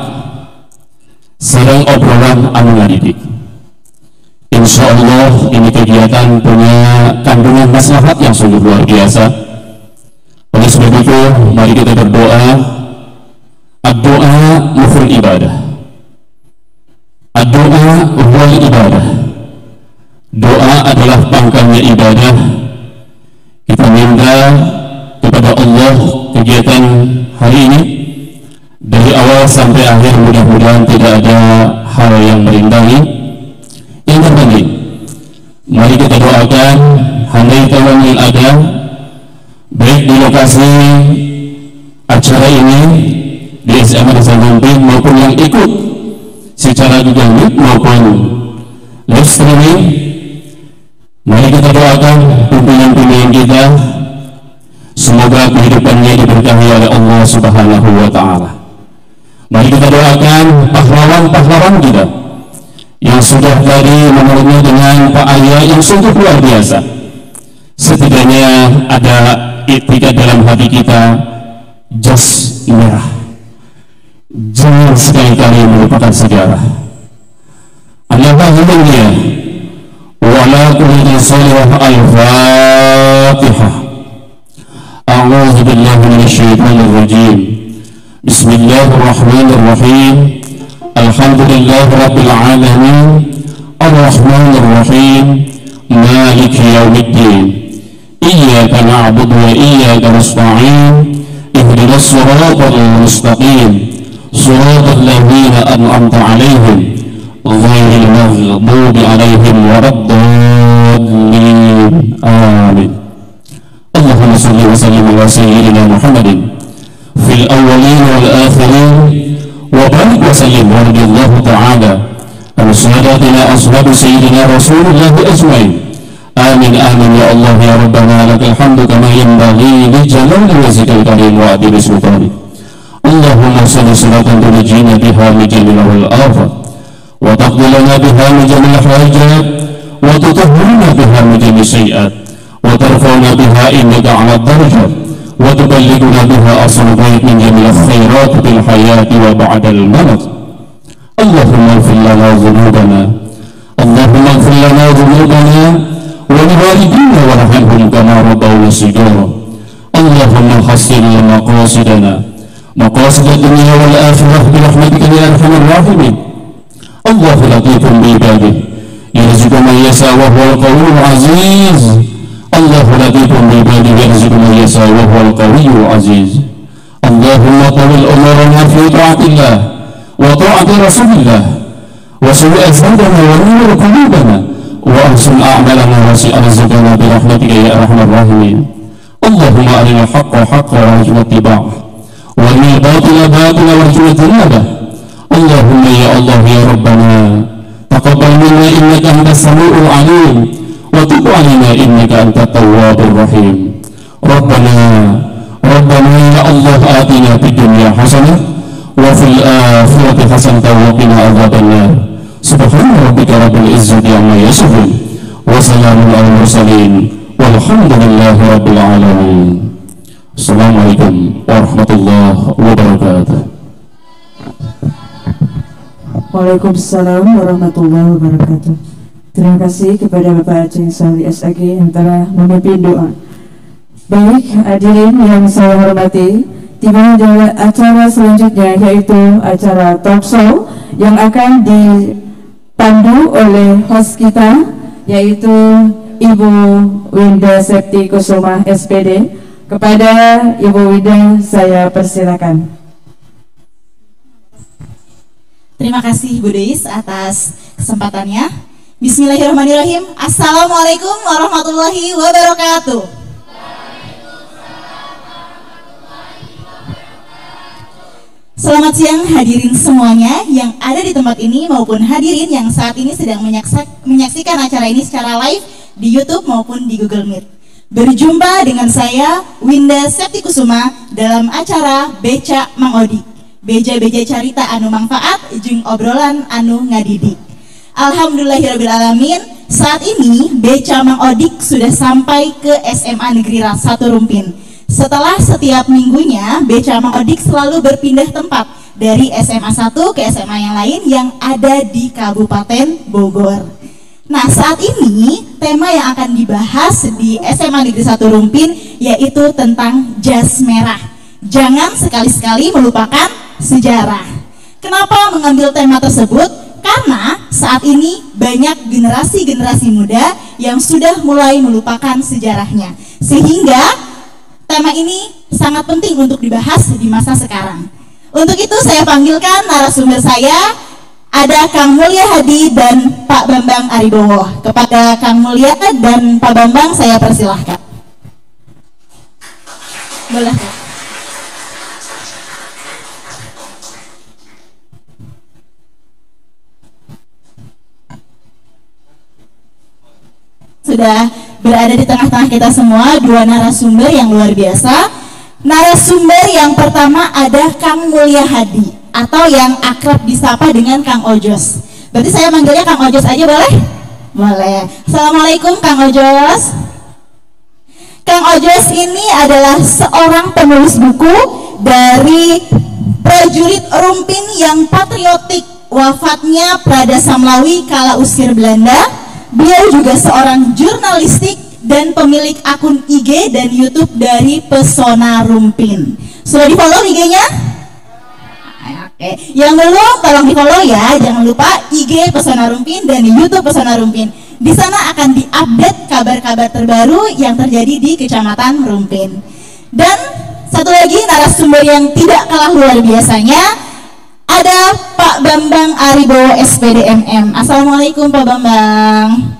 sareng obrolan anu ngadidik. Insya Allah ini kegiatan punya kandungan maslahat yang sungguh luar biasa. Oleh sebab itu, mari kita berdoa. Ad-doa mukhul ibadah. Ad-doa wal ibadah. Doa adalah pangkalnya ibadah. Kita minta kepada Allah kegiatan hari ini dari awal sampai akhir, mudah-mudahan tidak ada hal yang merintangi. Yang terpenting, mari kita doakan handai tolong yang ada baik di lokasi acara ini di SMA Desa Rumpin maupun yang ikut secara digital maupun live streaming. Mari kita doakan pimpinan-pimpinan kita, semoga kehidupannya diberkahi oleh Allah Subhanahu wa Ta'ala. Mari kita doakan pahlawan-pahlawan kita yang sudah tadi menurutnya dengan Pak Arya yang sungguh luar biasa. Setidaknya ada etika dalam hati kita, jas merah. Jangan sekali-kali melupakan sejarah. Alhamdulillah. Wala kulli salih al-Fatihah. A'udzu billahi minasyaitonir rajim. Bismillahirrahmanirrahim. Alhamdulillah rabbil alamin. Ar-Rahmanir Rahim. Maliki yaumiddin. إياك نعبد وإياك نستعين اهدنا الصراط المستقيم صراط الذين أنعمت عليهم غير المغضوب عليهم ولا الضالين آمين. اللهم صل وسلم على سيدنا محمد في الأولين والآخرين وبارك وسلم ورضي الله تعالى عن ساداتنا أصحاب سيدنا رسول الله أجمعين. آمين آمين يا الله يا ربنا لك الحمد كما ينبغي لجلال وجهك الكريم وعظيم سلطانك. اللهم صل صلاة تنجينا بها من جميع الآفات وتقضي لنا بها من جميع الحاجات وتطهرنا بها من جميع السيئات وترفعنا بها إنك على الدرجة وتبلغنا بها أصل الغيب من جميع الخيرات في الحياة وبعد الموت. اللهم اغفر لنا ذنوبنا اللهم اغفر لنا ذنوبنا ولوالدينا وارحمهم كما ربونا صغارا. اللهم حسن مقاصدنا مقاصد الدنيا والآخرة برحمتك يا أرحم الراحمين. الله لطيف بعباده يرزق من يشاء وهو القوي العزيز. الله لطيف بعباده يرزق من يشاء وهو القوي العزيز. اللهم طول أمورنا في طاعة الله وطاعة رسول الله وسوء أزواجنا ونور قلوبنا وأحسن أعمالنا وسع رزقنا برحمتك يا أرحم الراحمين. اللهم أرنا الحق حقا وارزقنا اتباعه وأرنا الباطل باطلا وارزقنا اجتنابه. اللهم يا الله يا ربنا تقبل منا إنك أنت السميع العليم وتب علينا إنك أنت التواب الرحيم. ربنا يا الله آتنا في الدنيا حسنة وفي الآخرة حسنة وقنا عذاب النار. سبحان ربك رب العزة عما يصفون وسلام على المرسلين والحمد لله رب العالمين. Assalamualaikum warahmatullahi wabarakatuh. Waalaikumsalam warahmatullahi wabarakatuh. Terima kasih kepada Bapak Aceh Sali SAG yang telah memimpin doa. Baik, hadirin yang saya hormati, tiba adalah acara selanjutnya yaitu acara talk show yang akan dipandu oleh host kita yaitu Ibu Winda Septi Kusuma SPD. Kepada Ibu Winda saya persilakan. Terima kasih Bu Deis atas kesempatannya. Bismillahirrahmanirrahim. Assalamualaikum warahmatullahi wabarakatuh. Selamat siang hadirin semuanya yang ada di tempat ini maupun hadirin yang saat ini sedang menyaksikan acara ini secara live di YouTube maupun di Google Meet. Berjumpa dengan saya Winda Septi Kusuma dalam acara Becak Mang Odi. Beja-beja carita anu manfaat jeung obrolan anu ngadidik. Alhamdulillahirrabbilalamin, saat ini Becak Mang Odik sudah sampai ke SMA Negeri 1 Rumpin. Setelah setiap minggunya Becak Mang Odik selalu berpindah tempat dari SMA 1 ke SMA yang lain yang ada di Kabupaten Bogor. Nah, saat ini tema yang akan dibahas di SMA Negeri 1 Rumpin yaitu tentang jas merah. Jangan sekali-sekali melupakan sejarah. Kenapa mengambil tema tersebut? Karena saat ini banyak generasi-generasi muda yang sudah mulai melupakan sejarahnya. Sehingga tema ini sangat penting untuk dibahas di masa sekarang. Untuk itu saya panggilkan narasumber saya. Ada Kang Mulya Hadi dan Pak Bambang Aribowo. Kepada Kang Mulya dan Pak Bambang saya persilahkan. Boleh. Sudah berada di tengah-tengah kita semua dua narasumber yang luar biasa. Narasumber yang pertama ada Kang Mulya Hadi atau yang akrab disapa dengan Kang Ojos. Berarti saya manggilnya Kang Ojos aja boleh? Boleh. Assalamualaikum Kang Ojos. Kang Ojos ini adalah seorang penulis buku dari prajurit Rumpin yang patriotik. Wafatnya Prada Samlawi kala usir Belanda. Beliau juga seorang jurnalistik dan pemilik akun IG dan YouTube dari Pesona Rumpin. Sudah di follow IG-nya? Oke, yang belum tolong di follow ya, jangan lupa IG Pesona Rumpin dan YouTube Pesona Rumpin. Di sana akan diupdate kabar-kabar terbaru yang terjadi di Kecamatan Rumpin. Dan satu lagi narasumber yang tidak kalah luar biasanya, ada Pak Bambang Aribowo SPDMM. Assalamualaikum Pak Bambang.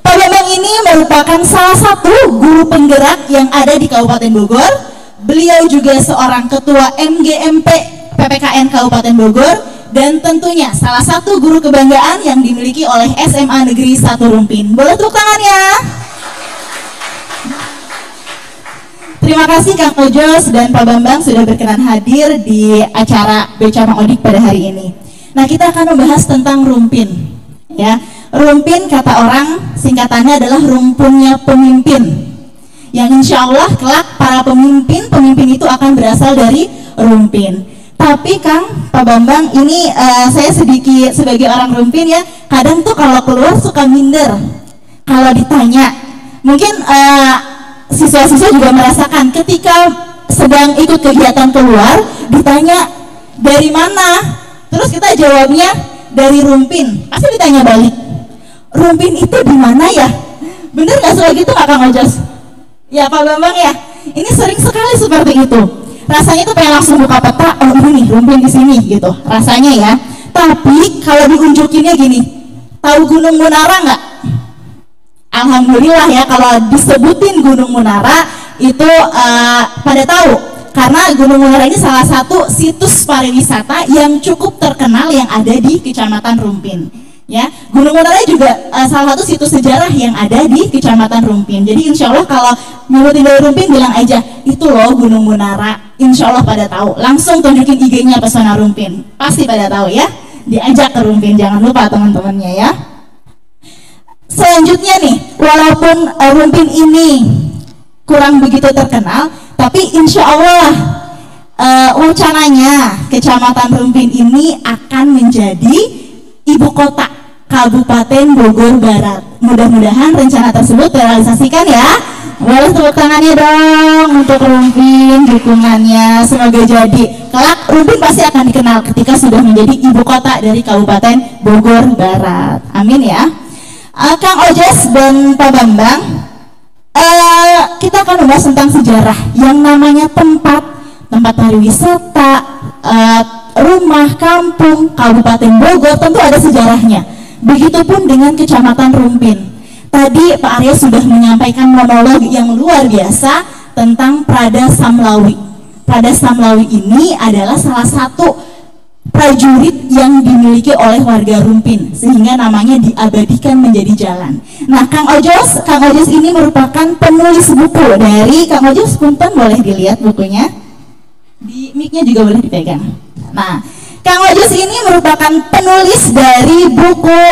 Pak Bambang ini merupakan salah satu guru penggerak yang ada di Kabupaten Bogor. Beliau juga seorang ketua MGMP PPKN Kabupaten Bogor, dan tentunya salah satu guru kebanggaan yang dimiliki oleh SMA Negeri 1 Rumpin. Boleh tepuk tangannya? Terima kasih Kang Ojos dan Pak Bambang sudah berkenan hadir di acara Beca Mang Odik pada hari ini. Nah, kita akan membahas tentang Rumpin. Ya, Rumpin kata orang singkatannya adalah rumpunnya pemimpin. Yang insya Allah kelak para pemimpin itu akan berasal dari Rumpin. Tapi Kang, Pak Bambang, ini saya sedikit sebagai orang Rumpin ya, kadang tuh kalau keluar suka minder. Kalau ditanya, mungkin siswa-siswa juga merasakan ketika sedang ikut kegiatan keluar, ditanya dari mana, terus kita jawabnya dari Rumpin, pasti ditanya balik, Rumpin itu di mana ya? Bener nggak soal gitu nggak Kang Ojos? Ya Pak Bambang ya, ini sering sekali seperti itu. Rasanya tuh pengen langsung buka peta, oh ini nih Rumpin di sini gitu, rasanya ya. Tapi kalau diunjukinnya gini, tahu Gunung Munara nggak? Alhamdulillah ya, kalau disebutin Gunung Munara itu pada tahu, karena Gunung Munara ini salah satu situs pariwisata yang cukup terkenal yang ada di Kecamatan Rumpin. Ya, Gunung Munara juga salah satu situs sejarah yang ada di Kecamatan Rumpin. Jadi insya Allah kalau nyebutin dari Rumpin bilang aja itu loh Gunung Munara. Insya Allah pada tahu. Langsung tunjukin IG-nya Pesona Rumpin. Pasti pada tahu ya. Diajak ke Rumpin, jangan lupa teman-temannya ya. Selanjutnya nih, walaupun Rumpin ini kurang begitu terkenal, tapi insya Allah wacananya Kecamatan Rumpin ini akan menjadi ibu kota Kabupaten Bogor Barat. Mudah-mudahan rencana tersebut terrealisasikan ya. Boleh tepuk tangannya dong untuk Rumpin, dukungannya semoga jadi. Kelak Rumpin pasti akan dikenal ketika sudah menjadi ibu kota dari Kabupaten Bogor Barat. Amin ya. Kang Ojos dan Pak Bambang, kita akan membahas tentang sejarah yang namanya tempat pariwisata, rumah, kampung, Kabupaten Bogor tentu ada sejarahnya. Begitupun dengan Kecamatan Rumpin. Tadi Pak Arya sudah menyampaikan monolog yang luar biasa tentang Prada Samlawi. Prada Samlawi ini adalah salah satu prajurit yang dimiliki oleh warga Rumpin, sehingga namanya diabadikan menjadi jalan. Nah, Kang Ojos ini merupakan penulis buku dari Kang Ojos. Punten, boleh dilihat bukunya. Di mic-nya juga boleh dipegang. Nah, Kang Ojos ini merupakan penulis dari buku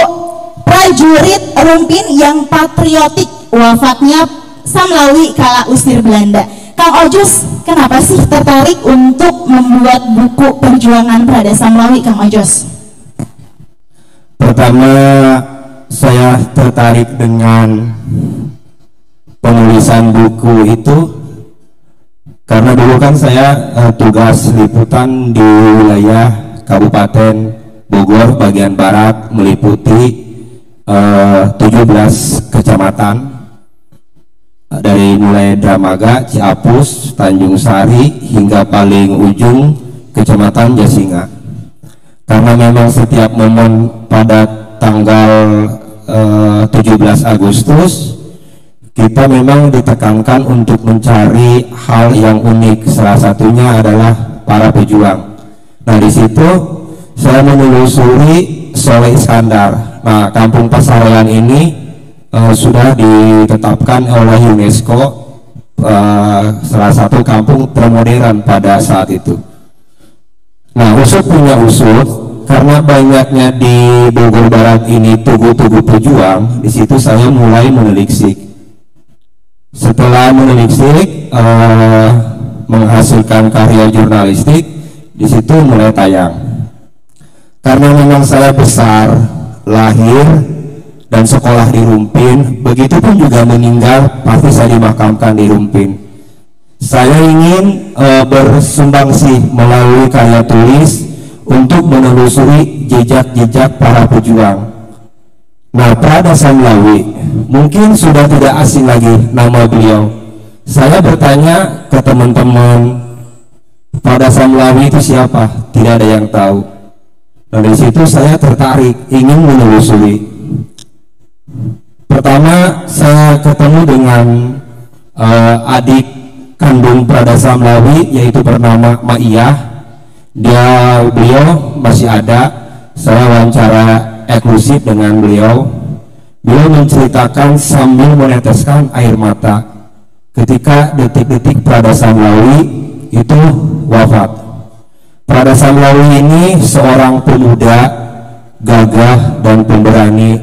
Prajurit Rumpin yang Patriotik, wafatnya Samlawi kala usir Belanda. Kang Ojos, kenapa sih tertarik untuk membuat buku perjuangan Prada Samlawi, Kang Ojos? Pertama, saya tertarik dengan penulisan buku itu karena dulu kan saya tugas liputan di wilayah Kabupaten Bogor bagian barat, meliputi 17 kecamatan dari mulai Dramaga, Ciapus, Tanjung Sari hingga paling ujung Kecamatan Jasinga. Karena memang setiap momen pada tanggal 17 Agustus kita memang ditekankan untuk mencari hal yang unik, salah satunya adalah para pejuang. Nah, di situ saya menelusuri Soleh Iskandar. Nah, Kampung Pasarean ini sudah ditetapkan oleh UNESCO salah satu kampung termodern pada saat itu. Nah, usut punya usut, karena banyaknya di Bogor Barat ini tugu-tugu pejuang. Di situ saya mulai menelisik. Setelah menelisik, menghasilkan karya jurnalistik, di situ mulai tayang. Karena memang saya besar, lahir dan sekolah di Rumpin, begitupun juga meninggal pasti saya dimakamkan di Rumpin. Saya ingin bersumbangsi melalui karya tulis untuk menelusuri jejak-jejak para pejuang. Nah, Prada Samlawi mungkin sudah tidak asing lagi nama beliau. Saya bertanya ke teman-teman, Prada Samlawi itu siapa? Tidak ada yang tahu. Nah, dari situ saya tertarik ingin menelusuri. Pertama saya ketemu dengan adik kandung Prada Samlawi, yaitu bernama Maiyah. Beliau masih ada. Saya wawancara eksklusif dengan beliau. Beliau menceritakan sambil meneteskan air mata ketika detik-detik Prada Samlawi itu wafat. Prada Samlawi ini seorang pemuda gagah dan pemberani,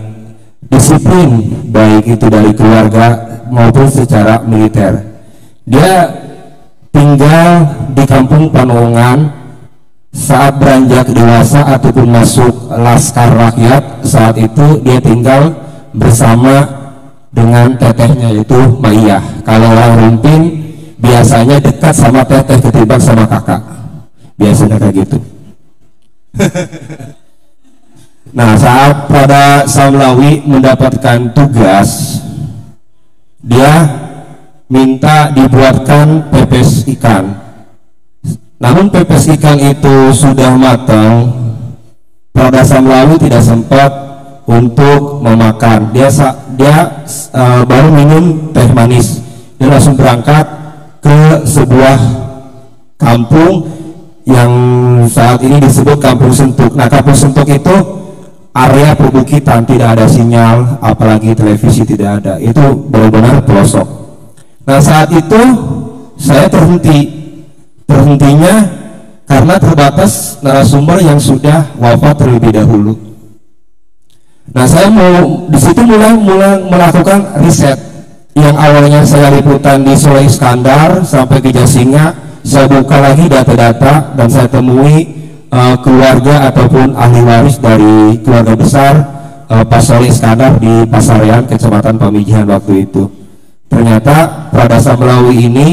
disiplin baik itu dari keluarga maupun secara militer. Dia tinggal di kampung Panongan. Saat beranjak dewasa ataupun masuk Laskar Rakyat, saat itu dia tinggal bersama dengan tetehnya, yaitu Maiyah. Kalau orang Rumpin biasanya dekat sama teteh ketimbang sama kakak, biasanya kayak gitu. Nah, saat Prada Samlawi mendapatkan tugas, dia minta dibuatkan pepes ikan. Namun pepes ikan itu sudah matang, Prada Samlawi tidak sempat untuk memakan. Dia baru minum teh manis. Dia langsung berangkat ke sebuah kampung yang saat ini disebut Kampung Sentuk. Nah, Kampung Sentuk itu area perbukitan, tidak ada sinyal, apalagi televisi tidak ada. Itu benar-benar pelosok. Nah, saat itu saya terhentinya karena terbatas narasumber yang sudah wafat terlebih dahulu. Nah, saya mau di situ mulai melakukan riset. Yang awalnya saya liputan di Soleh Iskandar sampai ke Jasinga, saya buka lagi data-data dan saya temui keluarga ataupun ahli waris dari keluarga besar Pak Soleh Iskandar di Pasarian, Kecamatan Pamijahan waktu itu. Ternyata Prada Samlawi ini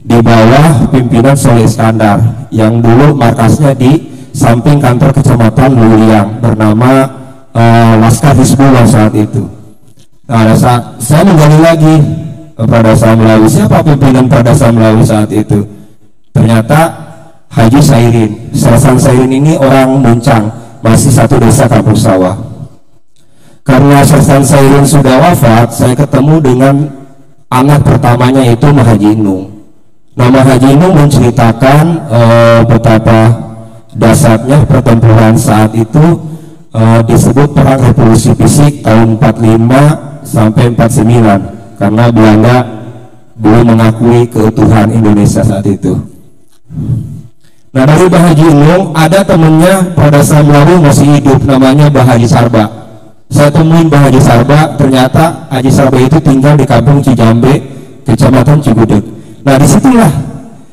di bawah pimpinan Soleh Iskandar yang dulu markasnya di samping kantor Kecamatan Luliang bernama Laskar Hizbullah saat itu. Nah, saya menggali lagi Prada Samlawi, siapa pimpinan Prada Samlawi saat itu? Ternyata Haji Sairin. Sersan Sairin ini orang Muncang, masih satu desa Kampung Sawah. Karena Sersan Sairin sudah wafat, saya ketemu dengan anak pertamanya, yaitu Haji Inung. Nama Haji Inung menceritakan betapa dasarnya pertempuran saat itu, disebut Perang Revolusi Fisik tahun 45 sampai 49, karena Belanda belum mengakui keutuhan Indonesia saat itu. Nah, dari Bah Haji Inung ada temennya Prada Samlawi masih hidup, namanya Bah Haji Sarba. Saya temuin Bah Haji Sarba, ternyata Haji Sarba itu tinggal di Kampung Cijambe, Kecamatan Cigudeg. Nah, disitulah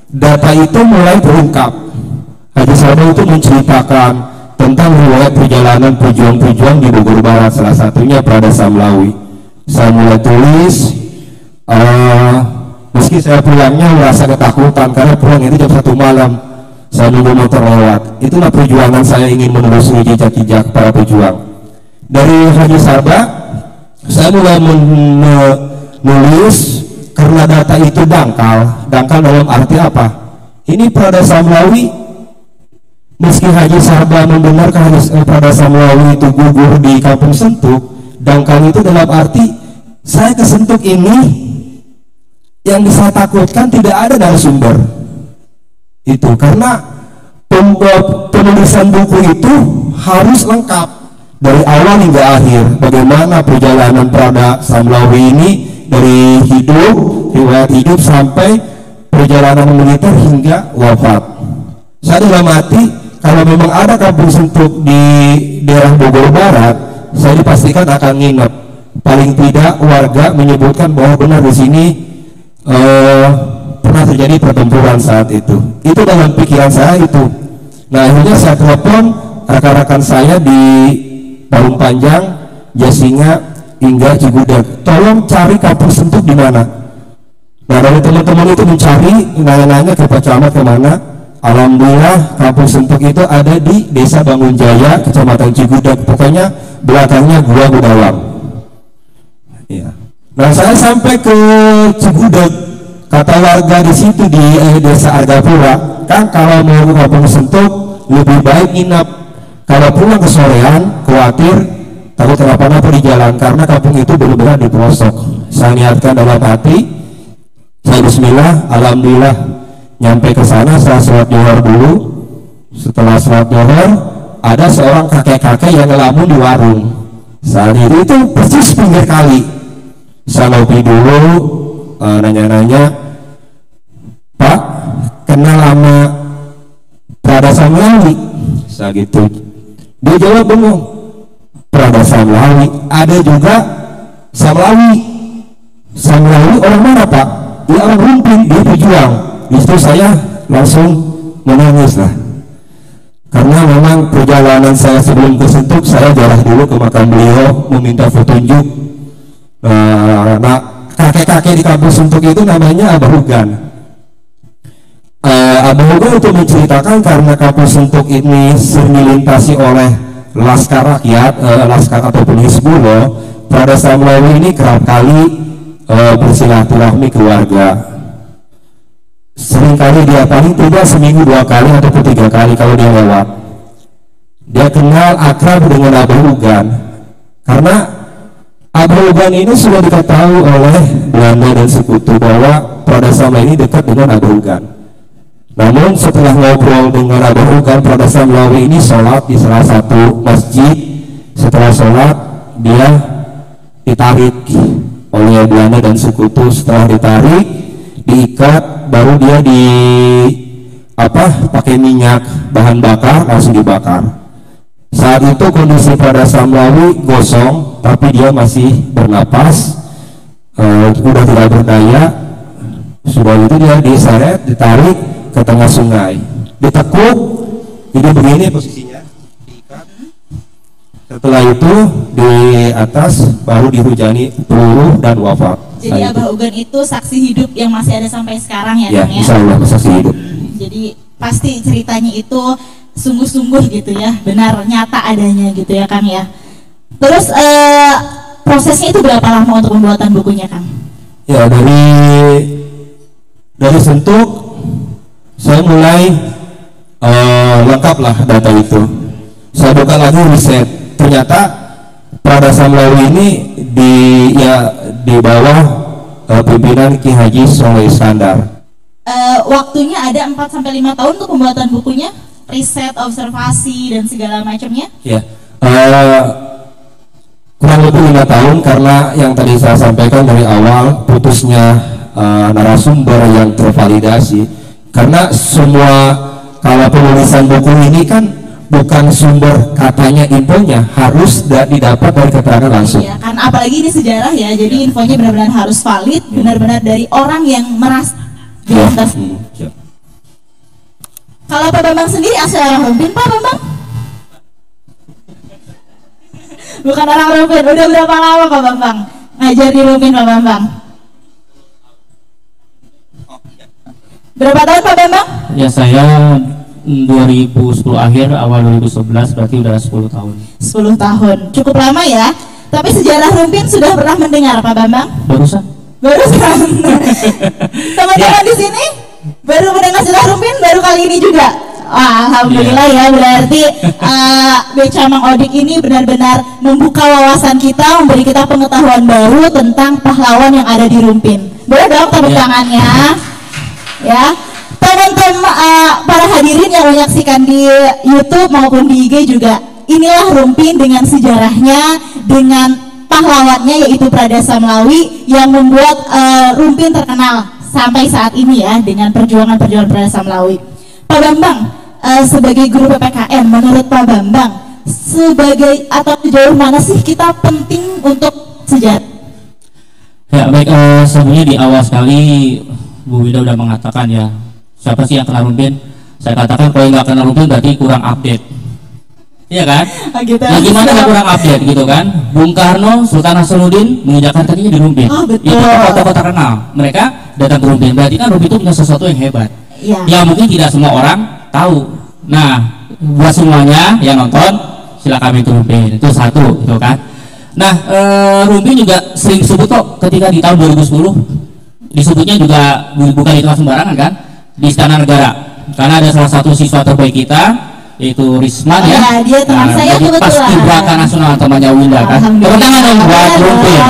data itu mulai terungkap. Haji Sarba itu menceritakan tentang riwayat perjalanan pejuang-pejuang di Bogor Barat, salah satunya Prada Samlawi. Saya mulai tulis, meski saya pulangnya merasa ketakutan karena pulang itu jam 1 malam. Saya nunggu motor lewat. Itulah perjuangan saya ingin menelusuri jejak-jejak para pejuang. Dari Haji Sarba, saya mulai menulis. Karena data itu dangkal dalam arti apa? Ini Prada Samlawi, meski Haji Sarba membenarkan Prada Samlawi itu gugur di Kampung Sentuk, dangkal itu dalam arti saya ke Sentuk ini yang bisa takutkan tidak ada narasumber. Itu karena penulisan buku itu harus lengkap dari awal hingga akhir. Bagaimana perjalanan Prada Samlawi ini dari riwayat hidup sampai perjalanan militer hingga wafat. Saya dalam hati, kalau memang ada Kampung Sentuk di daerah Bogor Barat, saya dipastikan akan nginep. Paling tidak warga menyebutkan bahwa benar di sini pernah terjadi pertempuran saat itu. Itu dalam pikiran saya itu. Nah, akhirnya saya telepon rekan-rekan saya di Parung Panjang, Jasinga hingga Cigudeg, tolong cari Kampung Sentuk di mana. Nah, dari teman-teman itu mencari, nanya-nanya ke Pak Camat kemana, alhamdulillah Kampung Sentuk itu ada di Desa Bangunjaya, Kecamatan Cigudag, pokoknya belakangnya Gua Gudawang. Ya. Nah saya sampai ke Cigudag, kata warga di situ di Desa Argapura, Kang kalau mau ke Kampung Sentuk lebih baik nginap, kalau pulang ke sorean khawatir takut kenapa-napa di jalan karena kampung itu benar-benar di pelosok. Saya niatkan dalam hati, saya bismillah, alhamdulillah nyampe ke sana. Saya sholat zuhur dulu. Setelah sholat zuhur ada seorang kakek-kakek yang ngelamun di warung. Saat itu persis pinggir kali. Saya ngopi dulu, nanya-nanya, Pak kenal sama Prada Samlawi? Saya gitu. Dia jawab bengong, Prada Samlawi, ada juga Samlawi. Samlawi orang mana Pak? Dia orang Rumpin, dia pejuang. Itu saya langsung menangis lah, karena memang perjalanan saya sebelum ke Sentuk, saya jarah dulu ke makam beliau meminta petunjuk. Nah kakek-kakek di Kampung Sentuk itu namanya Abah Hugan. Abah Hugan untuk menceritakan karena Kampung Sentuk ini sering dilintasi oleh laskar rakyat, laskar ataupun Hizbullah. Prada Samlawi ini kerap kali bersilaturahmi keluarga. Seringkali dia paling tidak seminggu 2 kali ataupun 3 kali kalau dia lewat. Dia kenal akrab dengan Abah Hugan karena Abah Hugan ini sudah diketahui oleh Belanda dan sekutu bahwa Prada Samlawi ini dekat dengan Abah Hugan. Namun setelah ngobrol dengan Abah Hugan, Prada Samlawi ini sholat di salah satu masjid. Setelah sholat dia ditarik oleh Belanda dan sekutu. Setelah ditarik, diikat, baru dia pakai minyak bahan bakar langsung dibakar. Saat itu kondisi Prada Samlawi gosong, tapi dia masih bernapas, udah tidak berdaya. Sudah itu dia diseret, ditarik ke tengah sungai, ditekuk, jadi begini posisinya, diikat. Setelah itu di atas baru dihujani peluru dan wafat. Jadi Abah Hugan itu saksi hidup yang masih ada sampai sekarang ya, ya, Kang ya? Insya Allah saksi hidup. Jadi pasti ceritanya itu sungguh-sungguh gitu ya, benar nyata adanya gitu ya Kang ya. Terus prosesnya itu berapa lama untuk pembuatan bukunya Kang? Ya dari Sentuk saya mulai lengkaplah data itu. Saya buka lagi riset, ternyata Prada Samlawi ini di bawah pimpinan Ki Haji Soleh Iskandar. Waktunya ada 4-5 tahun untuk pembuatan bukunya, riset, observasi dan segala macamnya. Ya. Kurang lebih 5 tahun karena yang tadi saya sampaikan dari awal putusnya narasumber yang tervalidasi. Karena semua kalau penulisan buku ini kan bukan sumber katanya, infonya harus didapat dari keterangan langsung. Iya, kan apalagi ini sejarah ya, jadi infonya benar-benar harus valid, benar-benar dari orang yang merasa. Ya. Kalau Pak Bambang sendiri asal orang Rumpin, Pak Bambang? Bukan orang Rumpin, udah berapa lama Pak Bambang ngajar di Rumpin Pak Bambang? Berapa tahun Pak Bambang? Ya saya 2010 akhir, awal 2011, berarti udah 10 tahun. 10 tahun, cukup lama ya. Tapi sejarah Rumpin sudah pernah mendengar Pak Bambang? Barusan. Teman-teman di sini baru mendengar sejarah Rumpin baru kali ini juga. Wah, alhamdulillah ya, berarti Beca Mang Odik ini benar-benar membuka wawasan kita, memberi kita pengetahuan baru tentang pahlawan yang ada di Rumpin. Boleh dong tepuk tangannya, ya. Teman-teman para hadirin yang menyaksikan di YouTube maupun di IG juga, inilah Rumpin dengan sejarahnya, dengan pahlawannya yaitu Prada Samlawi yang membuat Rumpin terkenal sampai saat ini ya dengan perjuangan Prada Samlawi. Pak Bambang, sebagai guru PPKN, menurut Pak Bambang sebagai atau sejauh mana sih kita penting untuk sejarah? Ya baik, sebelumnya di awal sekali Bu Wida udah mengatakan ya, siapa sih yang kenal Rumpin? Saya katakan kalau nggak kenal Rumpin berarti kurang update. Iya kan? Gitu. Nah, gimana nggak kurang update gitu kan? Bung Karno, Sultan Hasanuddin menginjakkan kakinya di Rumpin. Oh, betul. Itu tokoh-tokoh terkenal. Mereka datang ke Rumpin. Berarti kan Rumpin itu punya sesuatu yang hebat. Ya. yang mungkin tidak semua orang tahu. Nah, buat semuanya yang nonton, silakan itu Rumpin, itu satu, gitu kan. Nah, Rumpin juga sering disebut kok ketika di tahun 2010, disebutnya juga bukan di tempat sembarangan kan, di Istana Negara, karena ada salah satu siswa terbaik kita, yaitu Risman ya. Dia teman saya jadi kebetulan. Paskibraka Nasional temannya Winda kan. Tepuk tangan dong buat Rumpin.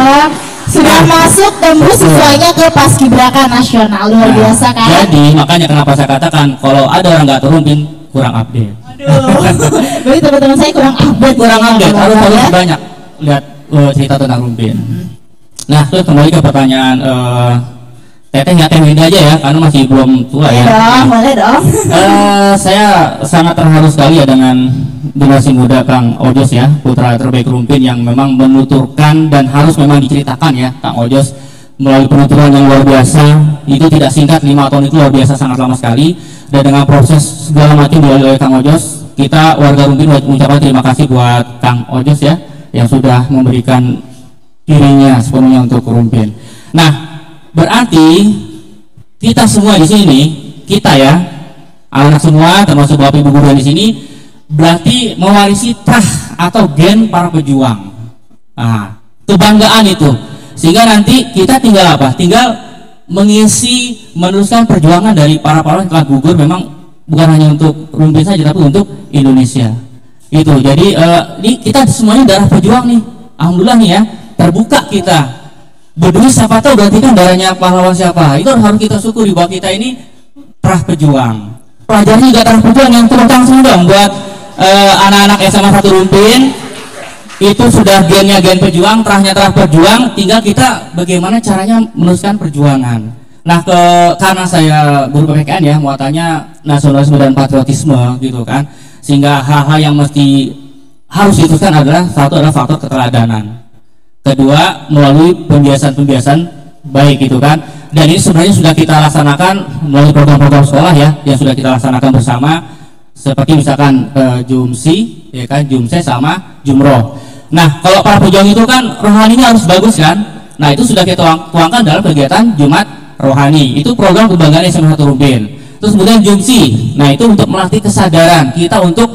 Sudah masuk tembus siswanya ke Paskibraka Nasional, luar biasa kan. Jadi makanya kenapa saya katakan kalau ada orang nggak Rumpin kurang update. Jadi teman-teman saya kurang update. Kurang update, harus lebih banyak lihat cerita tentang Rumpin. Nah, terus kembali ke pertanyaan Teteh ya, Teh Winda aja ya, karena masih belum tua ya. Boleh dong. Saya sangat terharu sekali ya dengan generasi muda Kang Ojos ya, putra terbaik Rumpin yang memang menuturkan dan harus memang diceritakan ya, Kang Ojos melalui penuturan yang luar biasa. Itu tidak singkat, 5 tahun itu luar biasa, sangat lama sekali. Dan dengan proses segala macam dilalui oleh Kang Ojos, kita warga Rumpin mengucapkan terima kasih buat Kang Ojos ya, yang sudah memberikan dirinya sepenuhnya untuk Rumpin. Nah, berarti kita semua di sini, kita ya, anak semua termasuk bapak ibu guru di sini, berarti mewarisi trah atau gen para pejuang. Nah, kebanggaan itu, sehingga nanti kita tinggal apa? Tinggal mengisi, meneruskan perjuangan dari para pahlawan yang telah gugur, memang bukan hanya untuk Rumpin saja, tapi untuk Indonesia. Itu. Jadi ini kita semuanya darah pejuang nih. Alhamdulillah nih ya, terbuka kita. Berdua siapa tahu berarti kan darahnya pahlawan siapa. Itu harus kita syukuri bahwa kita ini trah pejuang. Pelajarnya juga trah pejuang, yang tepuk tangan semua dong buat anak-anak SMA 1 Rumpin. Itu sudah gennya gen pejuang, trahnya trah pejuang, tinggal kita bagaimana caranya meneruskan perjuangan. Nah, karena saya guru PPKN ya, muatannya nasionalisme dan patriotisme gitu kan, sehingga hal-hal yang mesti harus diteruskan adalah satu adalah faktor keteladanan, kedua melalui pembiasan-pembiasan baik gitu kan. Dan ini sebenarnya sudah kita laksanakan melalui program-program sekolah ya, yang sudah kita laksanakan bersama, seperti misalkan Jumsi ya kan, Jumse sama Jumroh. Nah, kalau para pejuang itu kan rohaninya harus bagus kan. Nah, itu sudah kita tuangkan dalam kegiatan Jumat Rohani. Itu program kebanggaan SMA 1 Rumpin. Terus kemudian Jumsi, nah itu untuk melatih kesadaran kita untuk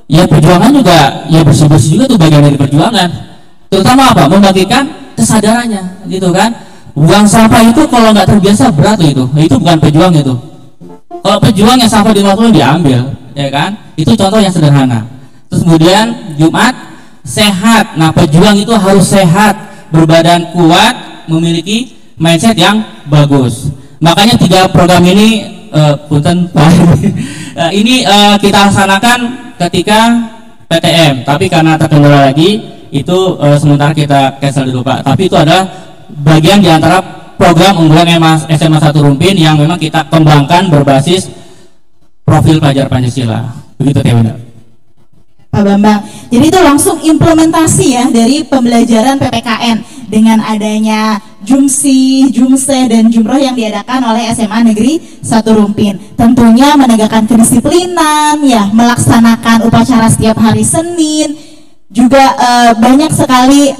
ya perjuangan juga, ya bersih-bersih juga tuh bagian dari perjuangan. Terutama apa? Membagikan kesadarannya gitu kan. Buang sampah itu kalau nggak terbiasa berat tuh itu bukan pejuang itu. Kalau pejuang yang sampah di rumah diambil, ya kan? Itu contoh yang sederhana. Terus kemudian Jumat sehat. Nah, pejuang itu harus sehat, berbadan kuat, memiliki mindset yang bagus. Makanya 3 program ini punten Pak. Ini kita laksanakan ketika PTM, tapi karena terkendala lagi itu sementara kita cancel dulu Pak. Tapi itu adalah bagian di antara program unggulan SMA 1 Rumpin yang memang kita kembangkan berbasis profil pelajar Pancasila. Begitu Teh Winda. Pak Bambang, jadi itu langsung implementasi ya dari pembelajaran PPKN dengan adanya Jumsi, Jumse, dan Jumroh yang diadakan oleh SMA Negeri 1 Rumpin. Tentunya menegakkan kedisiplinan, ya, melaksanakan upacara setiap hari Senin, juga banyak sekali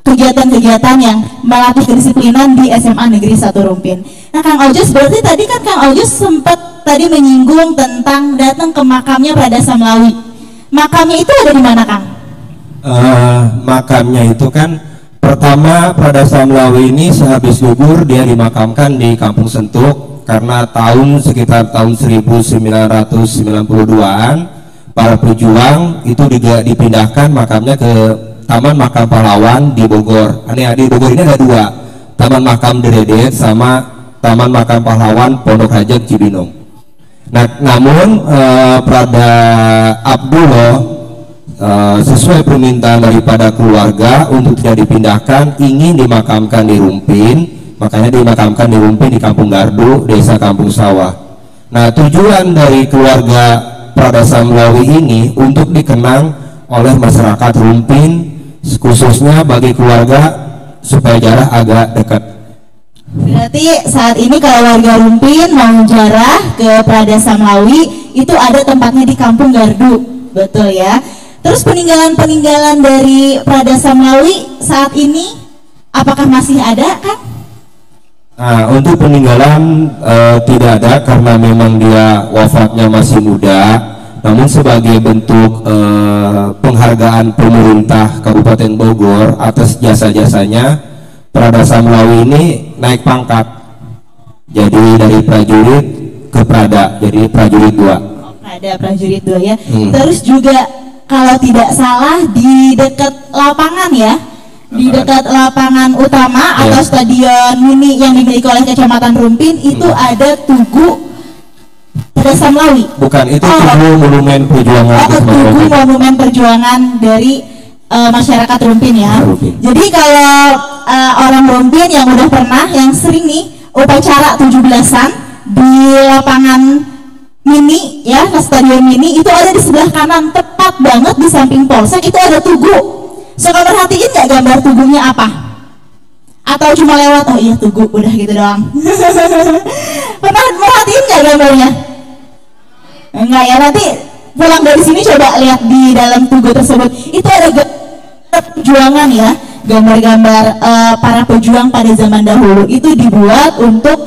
kegiatan-kegiatan yang melatih kedisiplinan di SMA Negeri 1 Rumpin. Nah, Kang Ojos, berarti tadi kan Kang Ojos sempat tadi menyinggung tentang datang ke makamnya Prada Samlawi. Makamnya itu ada di mana, Kang? Makamnya itu kan pertama Prada Samlawi ini sehabis gugur dia dimakamkan di Kampung Sentuk, karena sekitar tahun 1992-an para pejuang itu dipindahkan makamnya ke Taman Makam Pahlawan di Bogor. Di Bogor ini ada 2, Taman Makam Deredet sama Taman Makam Pahlawan Pondok Rajak Cibinong. Nah, namun Prada Abdullah sesuai permintaan daripada keluarga untuk tidak dipindahkan, ingin dimakamkan di Rumpin, makanya dimakamkan di Rumpin di Kampung Gardu, Desa Kampung Sawah. Nah, tujuan dari keluarga Prada Samlawi ini untuk dikenang oleh masyarakat Rumpin, khususnya bagi keluarga supaya jarak agak dekat. Berarti saat ini kalau warga Rumpin mau jarah ke Prada Samlawi itu ada tempatnya di Kampung Gardu, betul ya? Terus peninggalan-peninggalan dari Prada Samlawi saat ini apakah masih ada, Kang? Nah, untuk peninggalan tidak ada karena memang dia wafatnya masih muda. Namun sebagai bentuk penghargaan pemerintah Kabupaten Bogor atas jasa-jasanya, Prada Samlawi ini naik pangkat. Jadi dari prajurit ke Prada, jadi prajurit 2. Prada prajurit 2 ya. Terus juga kalau tidak salah di dekat lapangan ya, di dekat lapangan utama atau stadion mini yang dimiliki oleh Kecamatan Rumpin itu ada Tugu Prada Samlawi. Bukan, itu Tugu Monumen Perjuangan. Tugu Monumen Perjuangan dari masyarakat Rumpin ya. Jadi kalau orang Rumpin yang udah pernah, yang sering nih upacara 17-an di lapangan mini ya, stadion mini itu ada di sebelah kanan, tepat banget di samping polsek itu ada Tugu. Suka merhatiin nggak gambar Tugunya apa? Atau cuma lewat, oh iya Tugu, udah gitu doang. Pernah merhatiin nggak gambarnya? Enggak ya, nanti pulang dari sini coba lihat di dalam Tugu tersebut. Itu ada perjuangan ya, gambar-gambar para pejuang pada zaman dahulu. Itu dibuat untuk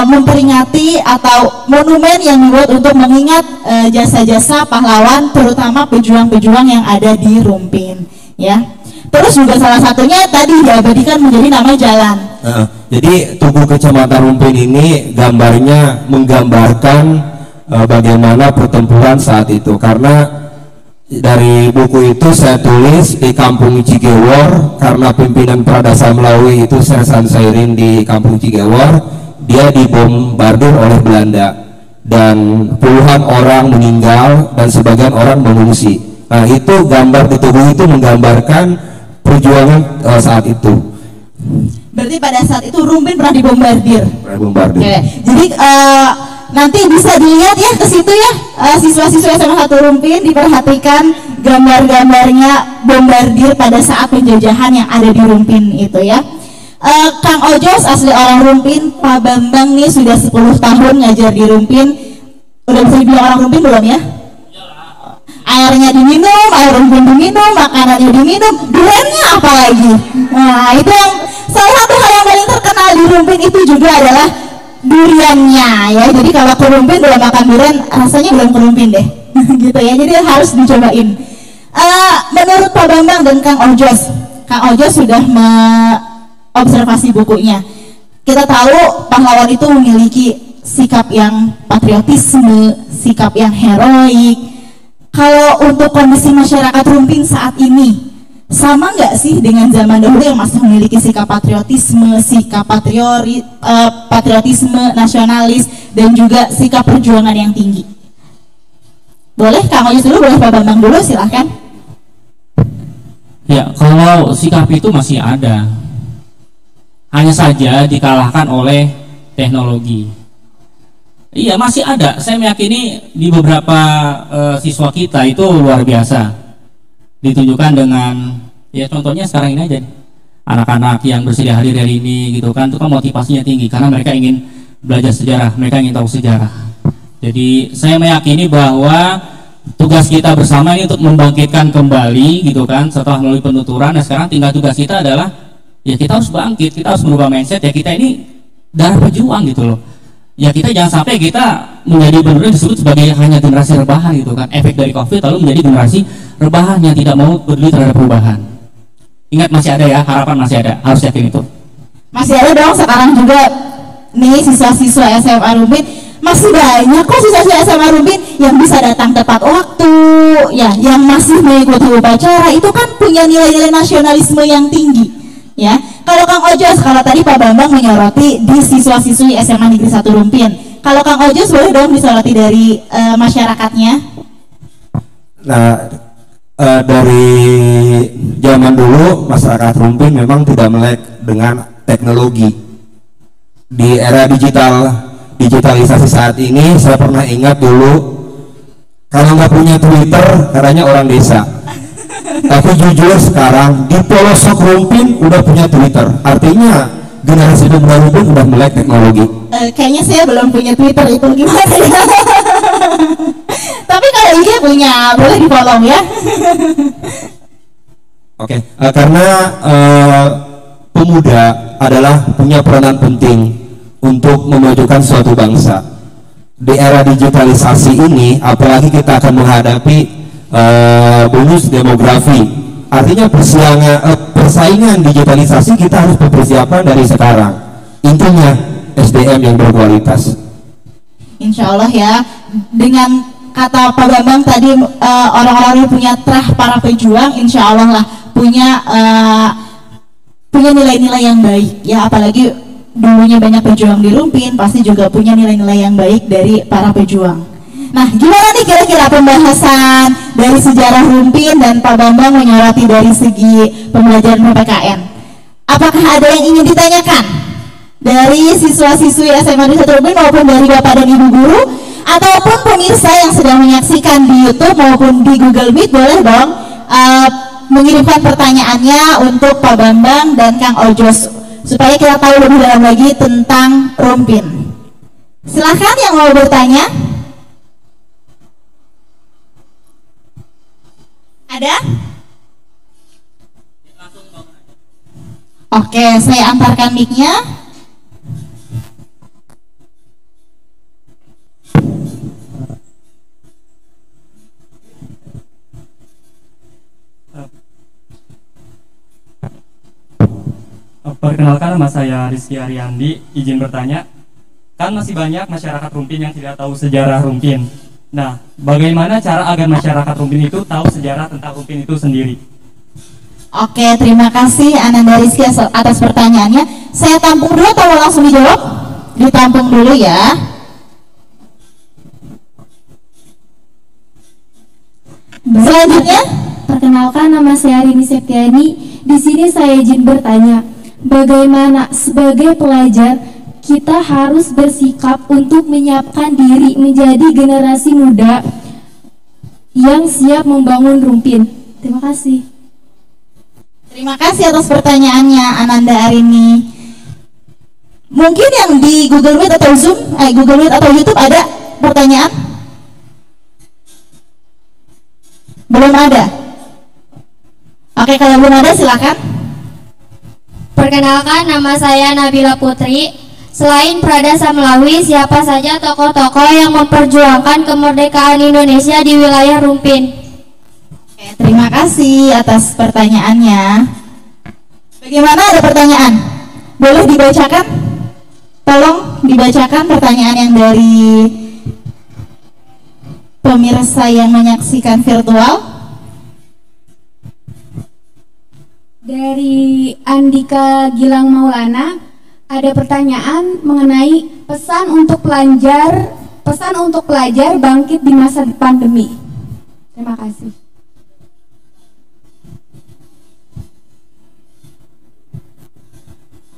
memperingati atau monumen yang dibuat untuk mengingat jasa-jasa pahlawan, terutama pejuang-pejuang yang ada di Rumpin. Ya, terus juga salah satunya tadi diabadikan menjadi nama jalan. Jadi Tugu Kecamatan Rumpin ini gambarnya menggambarkan bagaimana pertempuran saat itu. Karena dari buku itu saya tulis di Kampung Cigewor, karena pimpinan Prada Samlawi itu Sersan Sairin di Kampung Cigewor, dia dibombardir oleh Belanda dan puluhan orang meninggal dan sebagian orang mengungsi. Nah, itu gambar di Tugu itu menggambarkan perjuangan saat itu. Berarti pada saat itu Rumpin pernah dibombardir. Bombardir. Jadi nanti bisa dilihat ya ke situ ya, siswa-siswa SMA 1 Rumpin, diperhatikan gambar-gambarnya bombardir pada saat penjajahan yang ada di Rumpin itu ya. Kang Ojos asli orang Rumpin, Pak Bambang nih sudah 10 tahun ngajar di Rumpin. Udah bisa dibilang orang Rumpin belum ya? Airnya diminum, air Rumpin diminum, makanannya diminum, durennya apa lagi? Nah, itu yang salah satu hal yang paling terkenal di Rumpin itu juga adalah duriannya ya. Jadi kalau ke Rumpin belum makan durian, rasanya belum ke Rumpin deh. Gitu ya. Jadi harus dicobain. Menurut Pak Bambang dan Kang Ojos sudah observasi bukunya. Kita tahu pahlawan itu memiliki sikap yang patriotisme, sikap yang heroik. Kalau untuk kondisi masyarakat Rumpin saat ini, sama nggak sih dengan zaman dahulu yang masih memiliki sikap patriotisme, sikap patriotisme nasionalis, dan juga sikap perjuangan yang tinggi? Boleh Kang Ojos dulu, boleh Pak Bambang dulu, silahkan. Ya, kalau sikap itu masih ada, hanya saja dikalahkan oleh teknologi. Iya, masih ada. Saya meyakini di beberapa siswa kita itu luar biasa. Ditunjukkan dengan, ya contohnya sekarang ini aja, anak-anak yang bersedia hadir hari ini gitu kan, itu kan motivasinya tinggi karena mereka ingin belajar sejarah, mereka ingin tahu sejarah. Jadi saya meyakini bahwa tugas kita bersama ini untuk membangkitkan kembali gitu kan, setelah melalui penuturan. Nah sekarang tinggal tugas kita adalah, ya kita harus bangkit, kita harus merubah mindset, ya kita ini darah pejuang gitu loh. Ya kita jangan sampai kita menjadi benar-benar disebut sebagai hanya generasi rebahan gitu kan, efek dari COVID lalu menjadi generasi rebahan yang tidak mau peduli terhadap perubahan. Ingat, masih ada ya, harapan masih ada, harus yakin itu. Masih ada dong, sekarang juga nih siswa-siswa SMA Rumpin, masih banyak kok siswa-siswa SMA Rumpin yang bisa datang tepat waktu, ya, yang masih mengikuti upacara, itu kan punya nilai-nilai nasionalisme yang tinggi. Ya, kalau Kang Ojos, kalau tadi Pak Bambang menyoroti di siswa-siswi SMA Negeri 1 Rumpin, kalau Kang Ojos boleh dong disoroti dari masyarakatnya. Nah, dari zaman dulu masyarakat Rumpin memang tidak melek dengan teknologi. Di era digitalisasi saat ini, saya pernah ingat dulu kalau nggak punya Twitter katanya orang desa. Tapi jujur sekarang di pelosok Rumpin udah punya Twitter. Artinya generasi muda Rumpin udah melek teknologi. Kayaknya saya belum punya Twitter, itu gimana ya? Tapi kalau IG punya, boleh di follow ya. Oke, karena pemuda adalah punya peranan penting untuk memajukan suatu bangsa. Di era digitalisasi ini, apalagi kita akan menghadapi bonus demografi, artinya persaingan digitalisasi kita harus berpersiapan dari sekarang. Intinya SDM yang berkualitas. Insya Allah ya, dengan kata Pak Bambang tadi, orang-orang yang punya terah para pejuang, insya Allah lah punya nilai-nilai yang baik ya, apalagi dulunya banyak pejuang di Rumpin, pasti juga punya nilai-nilai yang baik dari para pejuang. Nah, gimana nih kira-kira pembahasan dari sejarah Rumpin dan Pak Bambang menyoroti dari segi pembelajaran PPKN? Apakah ada yang ingin ditanyakan dari siswa-siswi SMA Negeri 1 Rumpin maupun dari Bapak dan Ibu guru, ataupun pemirsa yang sedang menyaksikan di YouTube maupun di Google Meet? Boleh dong mengirimkan pertanyaannya untuk Pak Bambang dan Kang Ojos supaya kita tahu lebih dalam lagi tentang Rumpin. Silahkan yang mau bertanya. Ada? Oke, saya antarkan mic-nya. Perkenalkan, nama saya Rizky Ariandi, izin bertanya. Kan masih banyak masyarakat Rumpin yang tidak tahu sejarah Rumpin. Nah, bagaimana cara agar masyarakat Rumpin itu tahu sejarah tentang Rumpin itu sendiri? Oke, terima kasih Ananda Rizky atas pertanyaannya. Saya tampung dulu atau mau langsung dijawab? Ditampung dulu ya. Selanjutnya, perkenalkan, nama saya Rini Septiani. Di sini saya izin bertanya, bagaimana sebagai pelajar kita harus bersikap untuk menyiapkan diri menjadi generasi muda yang siap membangun Rumpin? Terima kasih. Terima kasih atas pertanyaannya Ananda Arini. Mungkin yang di Google Meet atau Zoom, Google Meet atau YouTube ada pertanyaan? Belum ada? Oke, kalau belum ada silakan. Perkenalkan, nama saya Nabila Putri. Selain Prada Samlawi, siapa saja tokoh-tokoh yang memperjuangkan kemerdekaan Indonesia di wilayah Rumpin? Oke, terima kasih atas pertanyaannya. Bagaimana, ada pertanyaan? Boleh dibacakan? Tolong dibacakan pertanyaan yang dari pemirsa yang menyaksikan virtual. Dari Andika Gilang Maulana, ada pertanyaan mengenai pesan untuk pelajar bangkit di masa pandemi. Terima kasih.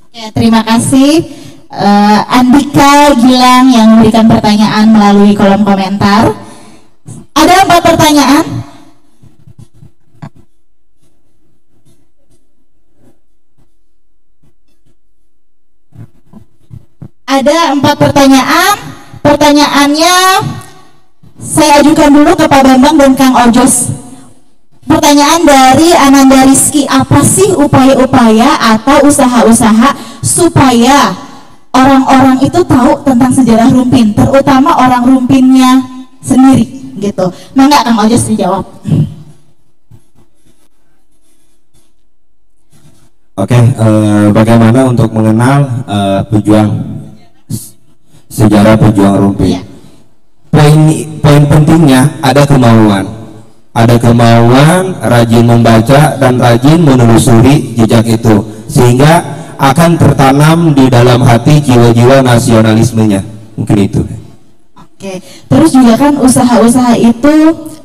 Ya, terima kasih Andika Gilang yang memberikan pertanyaan melalui kolom komentar. Ada 4 pertanyaan. Ada 4 pertanyaan. Pertanyaannya saya ajukan dulu ke Pak Bambang dan Kang Ojos. Pertanyaan dari Ananda Rizky, apa sih upaya-upaya atau usaha-usaha supaya orang-orang itu tahu tentang sejarah Rumpin, terutama orang Rumpinnya sendiri gitu? Mangga Kang Ojos dijawab. Oke, bagaimana untuk mengenal pejuang sejarah pejuang Rumpin? Ya. Poin pentingnya ada kemauan, rajin membaca dan rajin menelusuri jejak itu, sehingga akan tertanam di dalam hati jiwa-jiwa nasionalismenya. Mungkin itu. Oke, terus juga kan usaha-usaha itu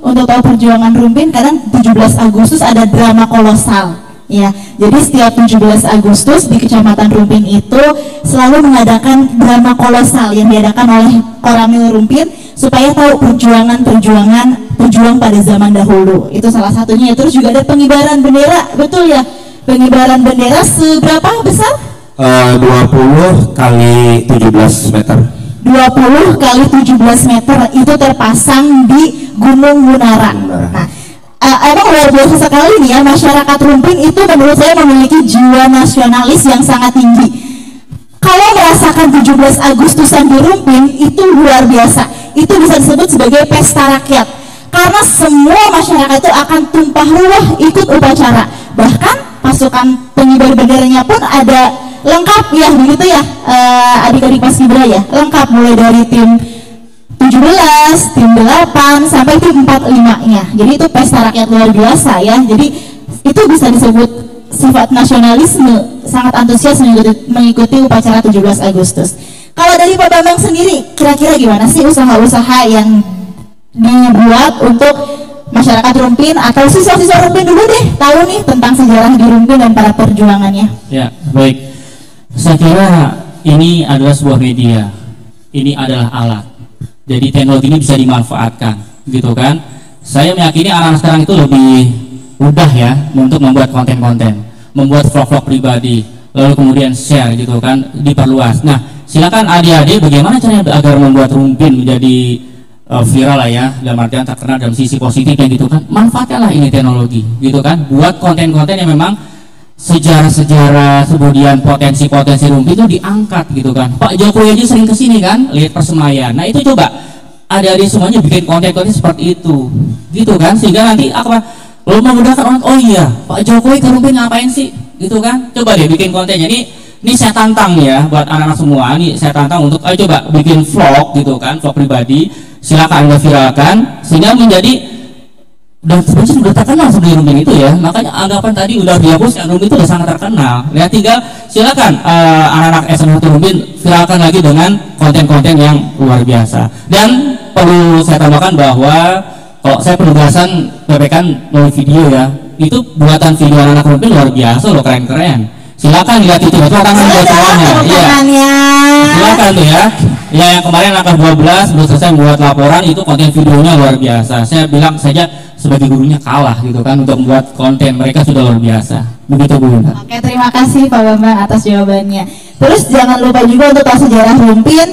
untuk tahu perjuangan Rumpin, kadang 17 Agustus ada drama kolosal. Ya, jadi setiap 17 Agustus di Kecamatan Rumpin itu selalu mengadakan drama kolosal yang diadakan oleh Koramil Rumpin supaya tahu pejuang pada zaman dahulu. Itu salah satunya. Terus juga ada pengibaran bendera, betul ya? Pengibaran bendera seberapa besar? 20 kali 17 meter. 20 kali 17 meter itu terpasang di Gunung Munara. Nah, emang luar biasa sekali nih ya, masyarakat Rumpin itu menurut saya memiliki jiwa nasionalis yang sangat tinggi. Kalau merasakan 17 Agustusan di Rumpin itu luar biasa. Itu bisa disebut sebagai pesta rakyat. Karena semua masyarakat itu akan tumpah ruah ikut upacara. Bahkan pasukan pengibar benderanya pun ada lengkap ya, begitu ya adik-adik Paskibra ya, lengkap mulai dari tim 17, tim 8 sampai tim 45-nya. Jadi itu pesta rakyat luar biasa ya. Jadi itu bisa disebut sifat nasionalisme, sangat antusias mengikuti upacara 17 Agustus. Kalau dari Pak Bambang sendiri, kira-kira gimana sih usaha-usaha yang dibuat untuk masyarakat Rumpin atau siswa-siswa Rumpin dulu deh tahu nih tentang sejarah di Rumpin dan para perjuangannya? Ya, baik. Saya kira ini adalah sebuah media, ini adalah alat. Jadi teknologi ini bisa dimanfaatkan, gitu kan? Saya meyakini anak-anak sekarang itu lebih mudah ya untuk membuat konten-konten, membuat vlog-vlog pribadi, lalu kemudian share, gitu kan? Diperluas. Nah, silakan adik-adik bagaimana caranya agar membuat Rumpin menjadi viral lah ya, dalam artian terkenal dalam sisi positifnya, gitu kan? Manfaatkanlah ini teknologi, gitu kan? Buat konten-konten yang memang sejarah-sejarah, kemudian potensi-potensi Rumpin itu diangkat, gitu kan. Pak Jokowi aja sering kesini kan, lihat persemaian. Nah itu coba adik-adik semuanya bikin konten-konten seperti itu, gitu kan, sehingga nanti apa lo memudahkan orang, oh iya Pak Jokowi ke Rumpin ngapain sih, gitu kan. Coba deh bikin kontennya. Ini saya tantang ya buat anak-anak semua, nih saya tantang untuk ayo coba bikin vlog, gitu kan, vlog pribadi, silakan Anda viralkan sehingga menjadi sudah terkenal sebelum Rumpin itu ya. Makanya anggapan tadi udah dihapus, yang Rumpin itu udah sangat terkenal. Lihat, tinggal silakan anak-anak SMA Rumpin viralkan lagi dengan konten-konten yang luar biasa. Dan perlu saya tambahkan bahwa kalau saya penugasan PPK melalui video ya, itu buatan video anak-anak Rumpin luar biasa loh, keren-keren. Silakan lihat itu tangan buat semuanya. Iya. Silakan tuh ya. Ya yang kemarin angka 12 belum selesai membuat laporan, itu konten videonya luar biasa. Saya bilang saja sebagai gurunya kalah, gitu kan, untuk membuat konten. Mereka sudah luar biasa. Begitu Bu Yunda. Oke, terima kasih Pak Bambang atas jawabannya. Terus jangan lupa juga untuk tahu sejarah Rumpin.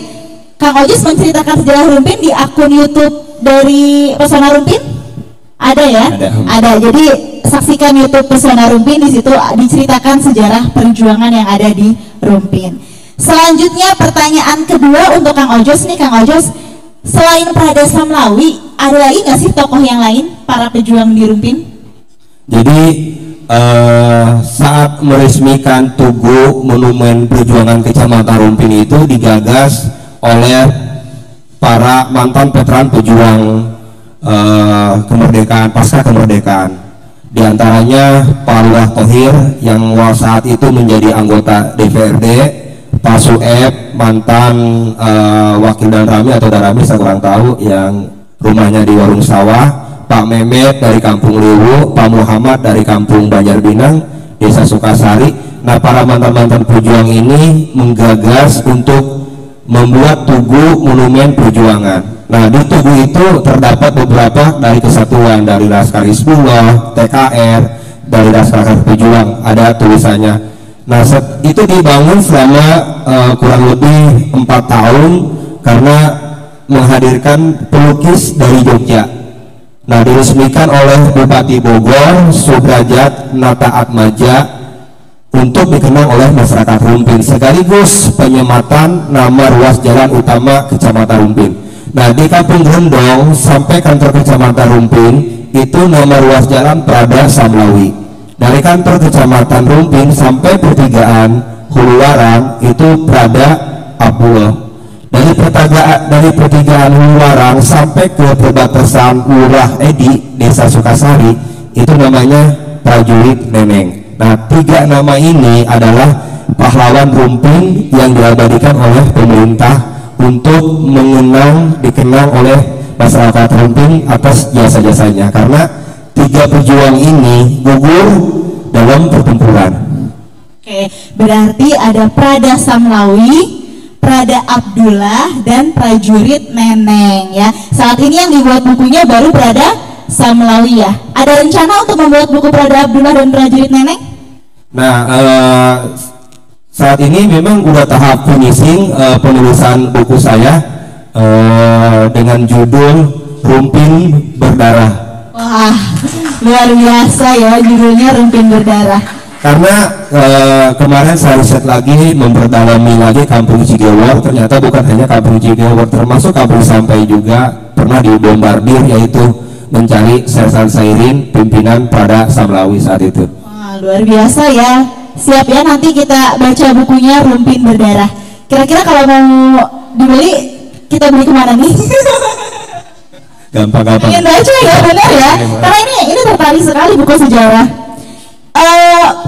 Kang Ojis menceritakan sejarah Rumpin di akun YouTube dari Pesona Rumpin? Ada ya? Ada. Jadi saksikan YouTube Pesona Rumpin, di situ diceritakan sejarah perjuangan yang ada di Rumpin. Selanjutnya pertanyaan kedua untuk Kang Ojos nih, Kang Ojos, selain Prada Samlawi, ada lagi nggak sih tokoh yang lain para pejuang di Rumpin? Jadi saat meresmikan Tugu Monumen Perjuangan Kecamatan Rumpin itu digagas oleh para mantan veteran pejuang kemerdekaan, pasca kemerdekaan. Di antaranya Pak Lurah Thohir yang saat itu menjadi anggota DPRD, Pak Sueb mantan wakil dan Rami atau Darami saya kurang tahu, yang rumahnya di Warung Sawah, Pak Mehmet dari Kampung Liwu, Pak Muhammad dari Kampung Banjarbinang, Desa Sukasari. Nah, para mantan-mantan pejuang ini menggagas untuk membuat Tugu Monumen Perjuangan. Nah, di Tugu itu terdapat beberapa dari kesatuan, dari Laskar Hizbullah, TKR, dari Laskar Pejuang, ada tulisannya. Nah, itu dibangun selama kurang lebih 4 tahun karena menghadirkan pelukis dari Jogja. Nah, diresmikan oleh Bupati Bogor, Sudrajat Nata Atmaja, untuk dikenal oleh masyarakat Rumpin, sekaligus penyematan nama ruas jalan utama Kecamatan Rumpin. Nah, di Kampung Grendong sampai kantor Kecamatan Rumpin itu nama ruas jalan Prada Samlawi. Dari kantor Kecamatan Rumpin sampai pertigaan Huluwarang itu Prada Abdullah. Dari pertigaan Huluwarang sampai ke perbatasan Lurah Edi, Desa Sukasari, itu namanya Prajurit Neneng. Nah, 3 nama ini adalah pahlawan Rumpin yang diabadikan oleh pemerintah untuk dikenang oleh masyarakat Rumpin atas jasa-jasanya, karena 3 pejuang ini gugur dalam pertempuran. Oke, berarti ada Prada Samlawi, Prada Abdullah, dan Prajurit Neneng ya. Saat ini yang dibuat bukunya baru Prada Samlawi ya. Ada rencana untuk membuat buku Prada Abdullah dan Prajurit Neneng? Nah, saat ini memang udah tahap finishing penulisan buku saya dengan judul Rumpin Berdarah. Wah, Luar biasa ya, judulnya Rumpin Berdarah. Karena kemarin saya riset lagi, memperdalami lagi Kampung Cigewor, ternyata bukan hanya Kampung Cigewor, termasuk Kampung Sampai juga pernah dibombardir, yaitu mencari Sersan Sairin, pimpinan pada Samlawi saat itu. Wah, luar biasa ya. Siap ya, nanti kita baca bukunya Rumpin Berdarah. Kira-kira kalau mau dibeli, kita beli kemana nih? Gampang-gampang. Ingin baca ya, benar ya. Karena ini tertarik sekali buku sejarah.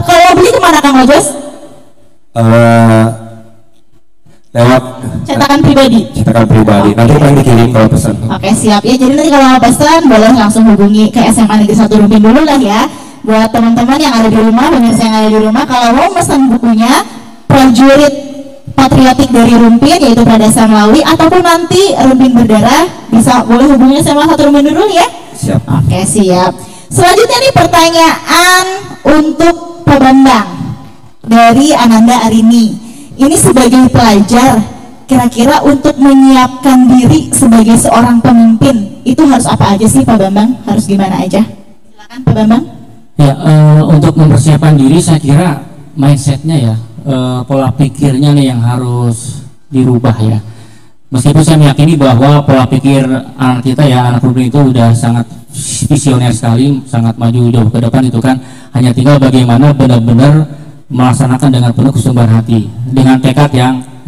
Kalau beli kemana Kang Ojos? Lewat cetakan pribadi. Cetakan pribadi. Nanti akan dikirim kalau pesan. Oke, siap ya. Jadi nanti kalau mau pesan boleh langsung hubungi ke SMA Negeri 1 Rumpin dulu lah ya. Buat teman-teman yang ada di rumah, pemirsa yang ada di rumah, kalau mau pesan bukunya Prajurit Patriotik dari Rumpin, yaitu Pradasa Melawi, ataupun nanti Rumpin Berdarah, bisa boleh hubungi SMA 1 Rumpin dulu ya. Siap. Oke, siap. Selanjutnya nih pertanyaan untuk Pak Bambang dari Ananda Arini. Ini sebagai pelajar, kira-kira untuk menyiapkan diri sebagai seorang pemimpin itu harus apa aja sih Pak Bambang? Harus gimana aja? Silakan Pak Bambang. Ya, untuk mempersiapkan diri saya kira mindsetnya ya, pola pikirnya nih yang harus dirubah ya. Meskipun saya meyakini bahwa pola pikir anak kita ya, anak Rumpin itu udah sangat visioner sekali, sangat maju jauh ke depan itu kan, hanya tinggal bagaimana benar-benar melaksanakan dengan penuh kesungguhan hati, dengan tekad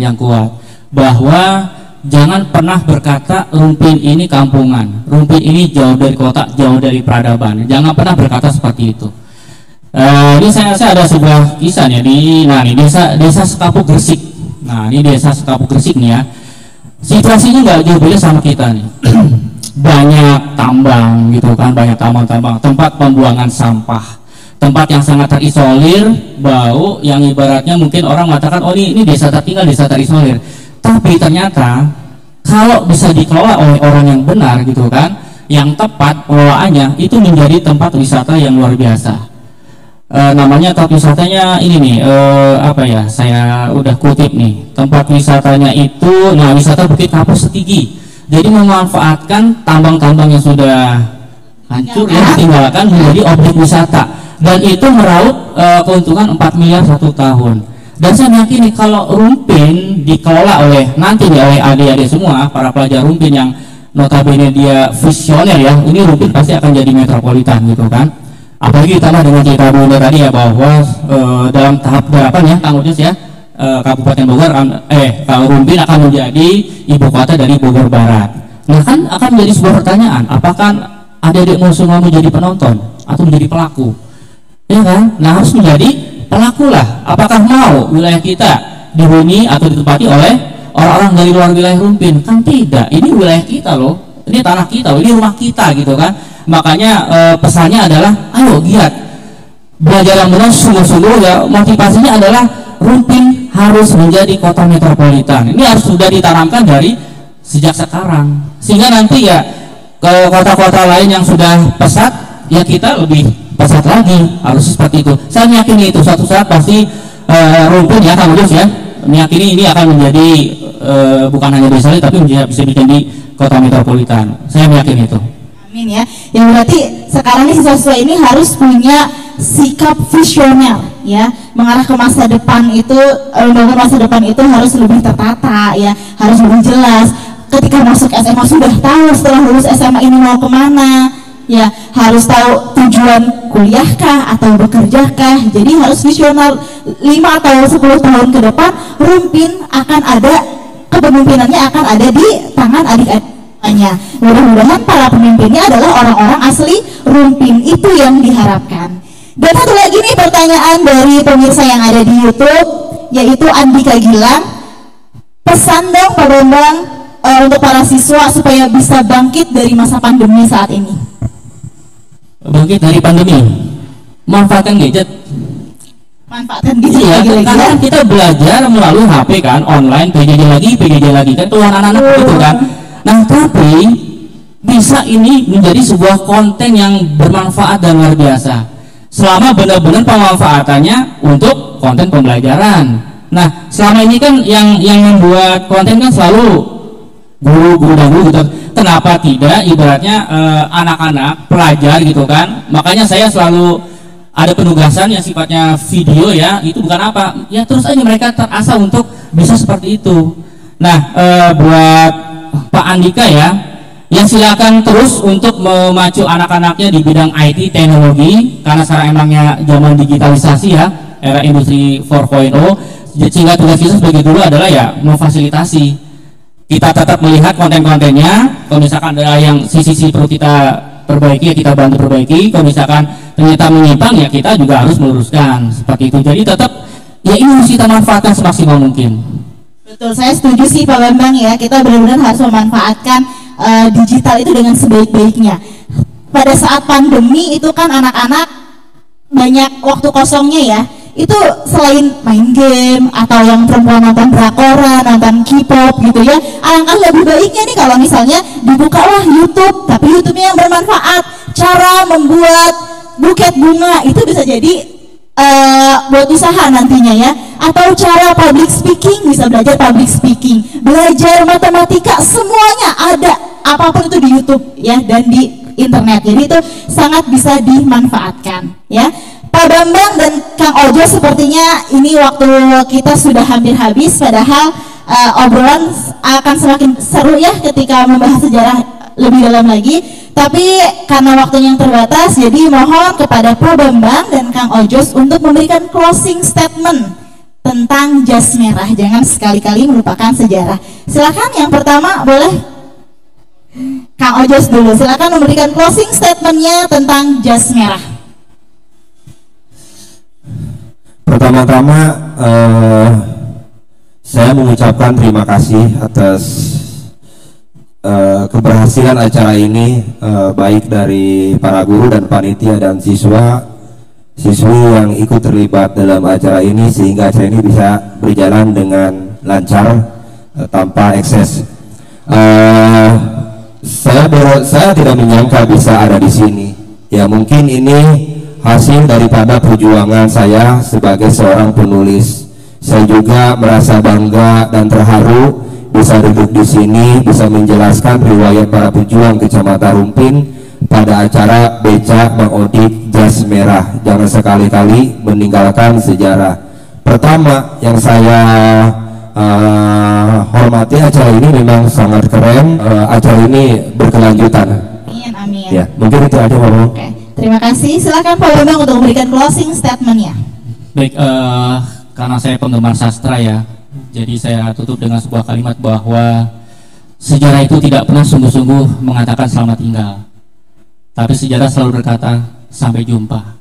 yang kuat, bahwa jangan pernah berkata Rumpin ini kampungan, Rumpin ini jauh dari kota, jauh dari peradaban. Jangan pernah berkata seperti itu. Ini saya ada sebuah kisah nih di desa Sekapuk Gresik. Nah, ini desa Sekapuk Gresik nih ya. Situasinya nggak jauh beda sama kita nih. Banyak tambang gitu kan, banyak tambang-tambang, tempat pembuangan sampah, tempat yang sangat terisolir, bau yang ibaratnya mungkin orang mengatakan oh ini desa tertinggal, desa terisolir. Tapi ternyata kalau bisa dikelola oleh orang yang benar gitu kan, yang tepat pengelolaannya, itu menjadi tempat wisata yang luar biasa. Namanya tempat wisatanya ini nih, apa ya, saya udah kutip nih, tempat wisatanya itu, nah, wisata Bukit Kapur Setigi. Jadi memanfaatkan tambang-tambang yang sudah hancur ya, ditinggalkan menjadi objek wisata, dan itu meraup keuntungan 4 miliar 1 tahun. Dan saya meyakini kalau Rumpin dikelola oleh nanti oleh adik-adik semua, para pelajar Rumpin yang notabene dia visioner ya, ini Rumpin pasti akan jadi metropolitan gitu kan. Apalagi ditambah dengan cerita Bunda tadi ya, bahwa dalam tahap garapan ya Kang Ujus ya, Kabupaten Bogor Rumpin akan menjadi ibu kota dari Bogor Barat. Nah kan akan menjadi sebuah pertanyaan, apakah adik-adik semua mau jadi penonton atau menjadi pelaku? Ya kan? Nah harus menjadi pelaku lah. Apakah mau wilayah kita dihuni atau ditempati oleh orang-orang dari luar wilayah Rumpin? Kan tidak, ini wilayah kita loh, ini tanah kita, ini rumah kita gitu kan. Makanya pesannya adalah ayo giat belajar yang benar, sungguh-sungguh ya. Motivasinya adalah Rumpin harus menjadi kota metropolitan. Ini harus sudah ditanamkan dari sejak sekarang, sehingga nanti ya ke kota-kota lain yang sudah pesat ya kita lebih pesat lagi, harus seperti itu. Saya meyakini itu suatu saat pasti Rumpin ya Kang Ujus ya, meyakini ini akan menjadi bukan hanya desa tapi bisa menjadi kota metropolitan. Saya meyakini itu. Amin ya. Yang berarti sekarang ini siswa-siswa ini harus punya sikap visioner ya, mengarah ke masa depan itu, membangun masa depan itu harus lebih tertata ya, harus lebih jelas. Ketika masuk SMA sudah tahu setelah lulus SMA ini mau kemana ya, harus tahu tujuan kuliahkah atau bekerjakah. Jadi harus visioner 5 atau 10 tahun ke depan Rumpin akan ada, kepemimpinannya akan ada di tangan adik-adik. Mudah-mudahan para pemimpinnya adalah orang-orang asli Rumpin, itu yang diharapkan. Dan satu lagi nih pertanyaan dari pemirsa yang ada di YouTube, yaitu Andika Gilang. Pesan dong Pak Bambang untuk para siswa supaya bisa bangkit dari masa pandemi saat ini. Bangkit dari pandemi, manfaatkan gadget. Manfaatkan gadget ya, karena kan kita belajar melalui HP kan, online, PJJ lagi kan, tuh anak-anak gitu kan. Nah tapi bisa ini menjadi sebuah konten yang bermanfaat dan luar biasa selama benar-benar pemanfaatannya untuk konten pembelajaran. Nah selama ini kan yang membuat konten kan selalu guru gitu. kenapa tidak ibaratnya anak-anak pelajar gitu kan. Makanya saya selalu ada penugasan yang sifatnya video ya, itu bukan apa ya, terus aja mereka terasa untuk bisa seperti itu. Nah, buat Pak Andika ya silakan terus untuk memacu anak-anaknya di bidang IT teknologi, karena sekarang emangnya zaman digitalisasi ya, era industri 4.0, sehingga tugas kita sebagai guru adalah ya memfasilitasi. Kita tetap melihat konten-kontennya, kalau misalkan ada yang sisi-sisi perlu kita perbaiki ya kita bantu perbaiki, kalau misalkan ternyata menyimpang ya kita juga harus meluruskan seperti itu. Jadi tetap ya ini harus kita manfaatkan semaksimal mungkin. Betul, saya setuju sih Pak Bambang ya, kita benar-benar harus memanfaatkan digital itu dengan sebaik-baiknya. Pada saat pandemi itu kan anak-anak banyak waktu kosongnya ya, itu selain main game atau yang perempuan nonton drakoran, nonton K-pop gitu ya, alangkah lebih baiknya nih kalau misalnya dibukalah YouTube, tapi YouTube-nya yang bermanfaat. Cara membuat buket bunga itu bisa jadi buat usaha nantinya ya, atau cara public speaking, bisa belajar public speaking, belajar matematika, semuanya ada, apapun itu di YouTube ya dan di internet, jadi itu sangat bisa dimanfaatkan ya. Pak Bambang dan Kang Ojo, sepertinya ini waktu kita sudah hampir habis, padahal obrolan akan semakin seru ya ketika membahas sejarah lebih dalam lagi. Tapi karena waktunya yang terbatas, jadi mohon kepada Pak Bambang dan Kang Ojos untuk memberikan closing statement tentang jas merah. Jangan sekali-kali melupakan sejarah. Silakan yang pertama boleh Kang Ojos dulu. Silakan memberikan closing statementnya tentang jas merah. Pertama-tama saya mengucapkan terima kasih atas keberhasilan acara ini, baik dari para guru dan panitia dan siswi yang ikut terlibat dalam acara ini, sehingga acara ini bisa berjalan dengan lancar tanpa ekses. Saya tidak menyangka bisa ada di sini. Ya mungkin ini hasil daripada perjuangan saya sebagai seorang penulis. Saya juga merasa bangga dan terharu bisa duduk di sini, bisa menjelaskan riwayat para pejuang Kecamatan Rumpin pada acara Beca Bang Odik Jas Merah. Jangan sekali-kali meninggalkan sejarah. Pertama yang saya hormati, acara ini memang sangat keren. Acara ini berkelanjutan. Amin, amin. Ya, mungkin itu aja Bapak. Oke, terima kasih. Silakan Pak Bambang untuk memberikan closing statementnya. Baik, karena saya penggemar sastra ya, jadi saya tutup dengan sebuah kalimat bahwa sejarah itu tidak pernah sungguh-sungguh mengatakan selamat tinggal, tapi sejarah selalu berkata sampai jumpa.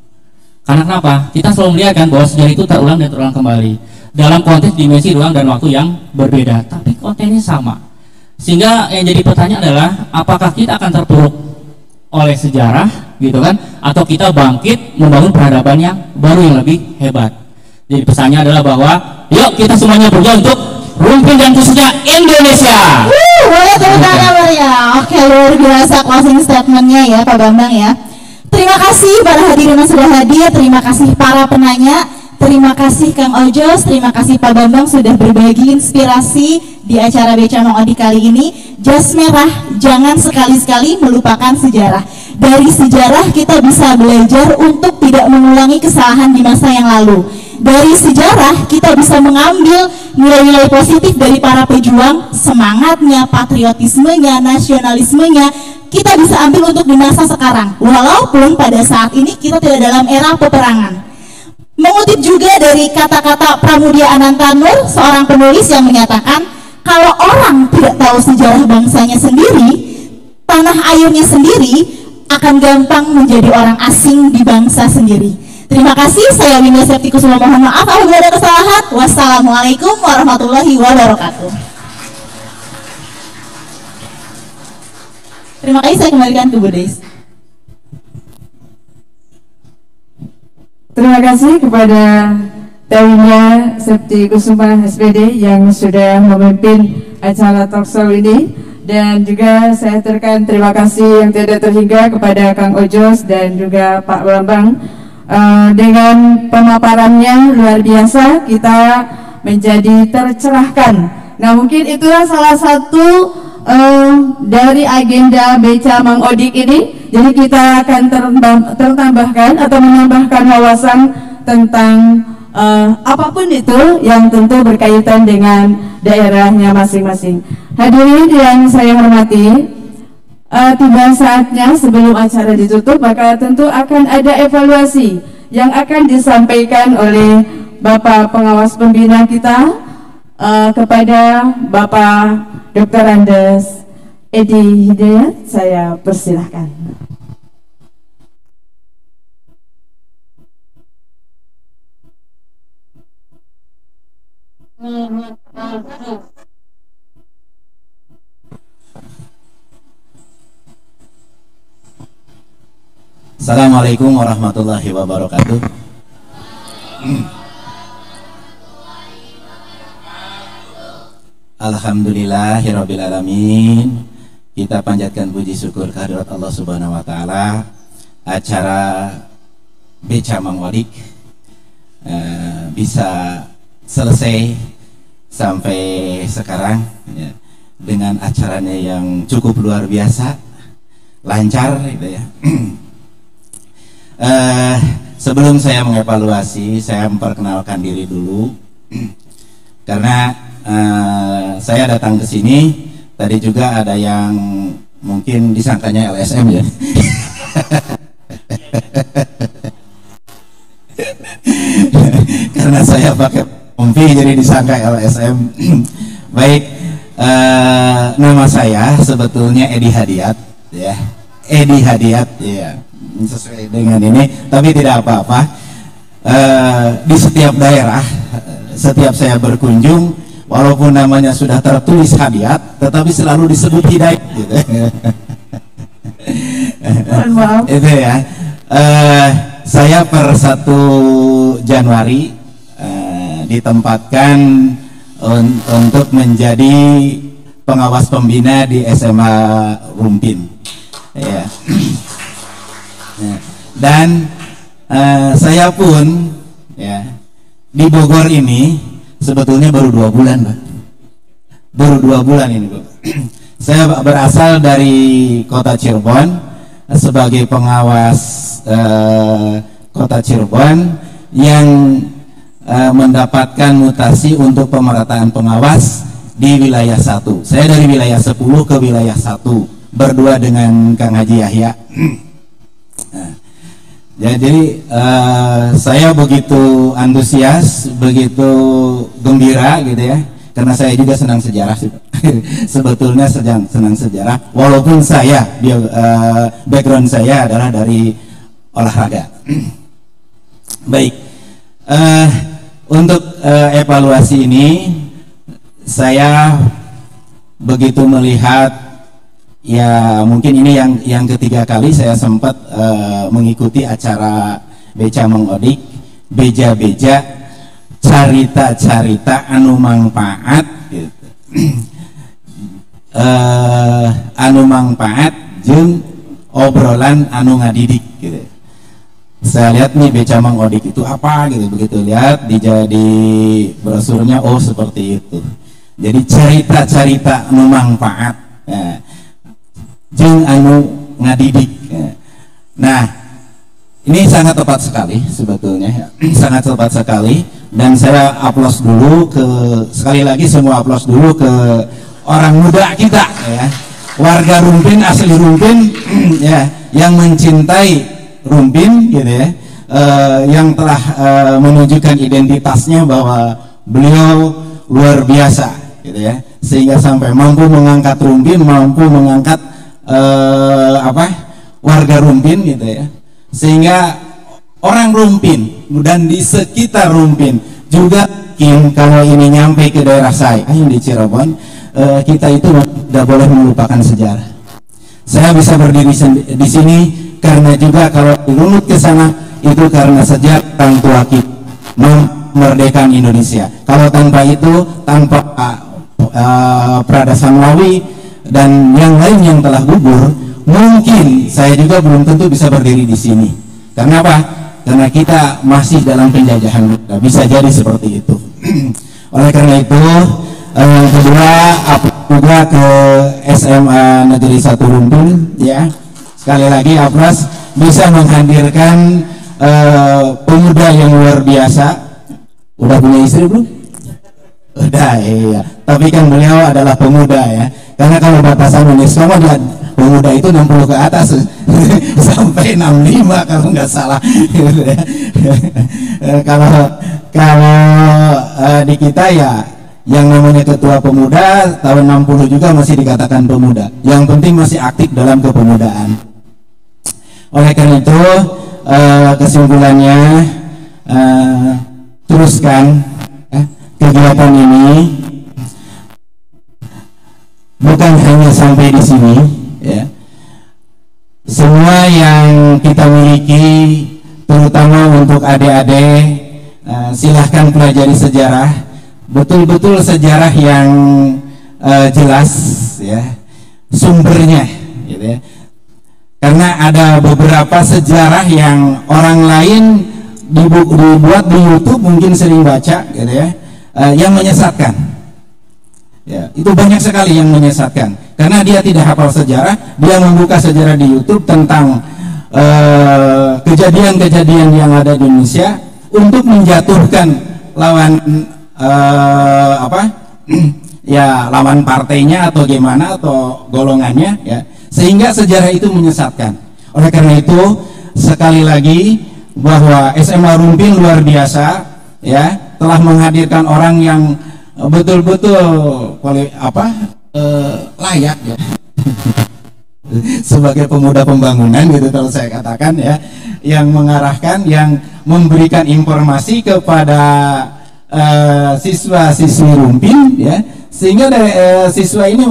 Karena kenapa? Kita selalu melihat kan bahwa sejarah itu terulang dan terulang kembali dalam konteks dimensi ruang dan waktu yang berbeda, tapi kontennya sama. Sehingga yang jadi pertanyaan adalah apakah kita akan terpuruk oleh sejarah gitu kan, atau kita bangkit membangun peradaban yang baru yang lebih hebat. Jadi pesannya adalah bahwa yuk kita semuanya berjuang untuk Rumpin dan khususnya Indonesia. Boleh tepuk tangan meriah. Oke, luar biasa closing statementnya ya Pak Bambang ya. Terima kasih para hadirin yang sudah hadir, terima kasih para penanya, terima kasih Kang Ojos, terima kasih Pak Bambang sudah berbagi inspirasi di acara Beca Mang Odi kali ini. Jas merah, jangan sekali-sekali melupakan sejarah. Dari sejarah kita bisa belajar untuk tidak mengulangi kesalahan di masa yang lalu. Dari sejarah kita bisa mengambil nilai-nilai positif dari para pejuang, semangatnya, patriotismenya, nasionalismenya, kita bisa ambil untuk di masa sekarang, walaupun pada saat ini kita tidak dalam era peperangan. Mengutip juga dari kata-kata Pramudia Anantanur, seorang penulis yang menyatakan, kalau orang tidak tahu sejarah bangsanya sendiri, tanah airnya sendiri akan gampang menjadi orang asing di bangsa sendiri. Terima kasih, saya Winda Septikusuma, mohon maaf apabila ada kesalahan. Wassalamualaikum warahmatullahi wabarakatuh. Terima kasih, saya kembalikan ke Bu Deis. Terima kasih kepada Winda Septikusuma SPD yang sudah memimpin acara talkshow ini, dan juga saya aturkan terima kasih yang tidak terhingga kepada Kang Ojos dan juga Pak Bambang. Dengan pemaparannya luar biasa, kita menjadi tercerahkan. Nah, mungkin itulah salah satu dari agenda Beca Mang Odik ini, jadi kita akan tertambahkan atau menambahkan wawasan tentang apapun itu yang tentu berkaitan dengan daerahnya masing-masing. Hadirin yang saya hormati, tiba saatnya sebelum acara ditutup, maka tentu akan ada evaluasi yang akan disampaikan oleh Bapak Pengawas Pembina kita kepada Bapak Dr. Andes Edi Hidayat. Saya persilahkan. Assalamualaikum warahmatullahi wabarakatuh. Alhamdulillahirrabbilalamin. Kita panjatkan puji syukur kehadirat Allah Subhanahu wa Ta'ala. Acara Beca Mang Odik bisa selesai sampai sekarang ya, dengan acaranya yang cukup luar biasa, lancar gitu ya. Sebelum saya mengevaluasi, saya memperkenalkan diri dulu karena saya datang ke sini tadi juga ada yang mungkin disangkanya LSM ya. Karena saya pakai pompi jadi disangka LSM. Baik, nama saya sebetulnya Edi Hadiat ya. Edi Hadiat ya. Sesuai dengan ini, tapi tidak apa-apa. Di setiap daerah, setiap saya berkunjung, walaupun namanya sudah tertulis Hadiat, tetapi selalu disebut Hidayat gitu. Itu ya. Saya per 1 Januari ditempatkan untuk menjadi pengawas pembina di SMA Rumpin ya. Dan saya pun ya di Bogor ini sebetulnya baru 2 bulan, Pak. Baru 2 bulan ini, Pak. Saya berasal dari kota Cirebon sebagai pengawas kota Cirebon yang mendapatkan mutasi untuk pemerataan pengawas di wilayah 1. Saya dari wilayah 10 ke wilayah 1 berdua dengan Kang Haji Yahya. Ya, jadi saya begitu antusias, begitu gembira gitu ya, karena saya juga senang sejarah sih. Sebetulnya senang sejarah, walaupun saya background saya adalah dari olahraga. Baik, untuk evaluasi ini saya begitu melihat. Ya mungkin ini yang ketiga kali saya sempat mengikuti acara Beca Mang Odik, beja-beja, carita-carita anu mangpaat gitu. Anu mangpaat jeung obrolan anu ngadidik gitu. Saya lihat nih Beca Mang Odik itu apa gitu, begitu lihat di brosurnya, oh seperti itu. Jadi carita-carita anu mangpaat. Ya. Jeung anu ngadidik. Nah, ini sangat tepat sekali sebetulnya, sangat tepat sekali. Dan saya aplaus dulu sekali lagi semua aplaus dulu ke orang muda kita, ya, warga Rumpin, asli Rumpin, ya, yang mencintai Rumpin, gitu ya, yang telah menunjukkan identitasnya bahwa beliau luar biasa, gitu ya, sehingga sampai mampu mengangkat Rumpin, mampu mengangkat warga Rumpin gitu ya, sehingga orang Rumpin dan di sekitar Rumpin juga kalau ini nyampe ke daerah saya yang di Cirebon, kita itu tidak boleh melupakan sejarah. Saya bisa berdiri di sini karena juga kalau dirunut ke sana itu karena sejarah orang tua kita memerdekakan Indonesia. Kalau tanpa itu, tanpa Prada Samlawi dan yang lain yang telah gugur, mungkin saya juga belum tentu bisa berdiri di sini. Karena apa? Karena kita masih dalam penjajahan, bisa jadi seperti itu. Oleh karena itu, Kedua, juga ke SMA Negeri 1 Rumpin ya. Sekali lagi Apras bisa menghadirkan pemuda yang luar biasa. Udah punya istri belum? Udah, iya. Tapi kan beliau adalah pemuda ya. Karena kalau batasan UNESCO mah pemuda itu 60 ke atas sampai 65 kalau nggak salah. Kalau di kita ya yang namanya ketua pemuda tahun 60 juga masih dikatakan pemuda. Yang penting masih aktif dalam kepemudaan. Oleh karena itu kesimpulannya teruskan kegiatan ini, bukan hanya sampai di sini ya. Semua yang kita miliki, terutama untuk adik-adik, silahkan pelajari sejarah, betul-betul sejarah yang jelas ya, sumbernya gitu ya. Karena ada beberapa sejarah yang orang lain dibuat di YouTube, mungkin sering baca gitu ya, yang menyesatkan ya. Itu banyak sekali yang menyesatkan karena dia tidak hafal sejarah, dia membuka sejarah di YouTube tentang kejadian-kejadian yang ada di Indonesia untuk menjatuhkan lawan ya, lawan partainya atau gimana atau golongannya ya, sehingga sejarah itu menyesatkan. Oleh karena itu sekali lagi bahwa SMA Rumpin luar biasa ya, telah menghadirkan orang yang betul-betul layak ya sebagai pemuda pembangunan gitu kalau saya katakan ya, yang mengarahkan, yang memberikan informasi kepada siswa-siswi Rumpin ya, sehingga siswa ini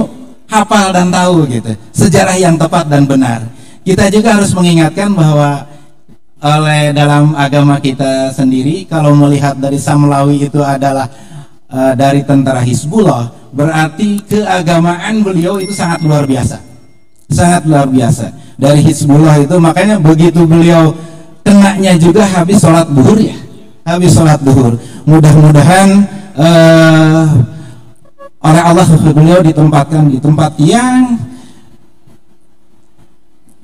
hafal dan tahu gitu sejarah yang tepat dan benar. Kita juga harus mengingatkan bahwa oleh dalam agama kita sendiri, kalau melihat dari Samlawi itu adalah dari tentara Hizbullah, berarti keagamaan beliau itu sangat luar biasa, sangat luar biasa. Dari Hizbullah itu makanya begitu beliau kenanya juga habis sholat duhur ya, habis sholat duhur. Mudah-mudahan oleh Allah beliau ditempatkan di tempat yang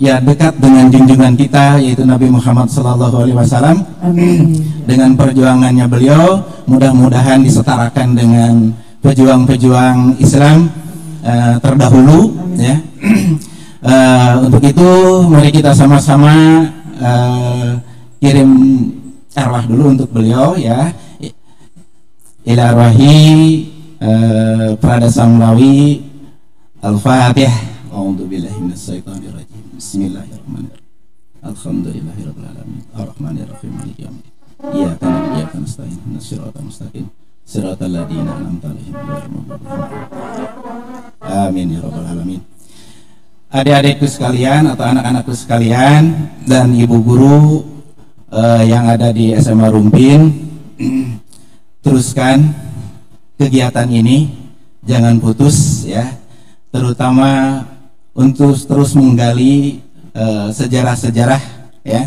ya dekat dengan junjungan kita, yaitu Nabi Muhammad SAW. Dengan perjuangannya beliau, mudah-mudahan disetarakan dengan pejuang-pejuang Islam terdahulu ya. Untuk itu mari kita sama-sama kirim arwah dulu untuk beliau ya. Ila arwahi Prada Samlawi. Al-Fatihah. A'udzubillahi minasyaitonir rajim. Bismillahirrahmanirrahim. Alhamdulillahirabbil alamin. Arrahmanirrahim. Maliki yaumiddin. Iyyaka na'budu wa iyyaka nasta'in. Ihdinas siratal mustaqim. Siratal ladzina an'amta 'alaihim ghairil maghdubi 'alaihim. Amin ya rabbal alamin. Adik-adikku sekalian atau anak-anakku sekalian dan ibu guru yang ada di SMA Rumpin, teruskan kegiatan ini, jangan putus ya, terutama untuk terus menggali sejarah-sejarah ya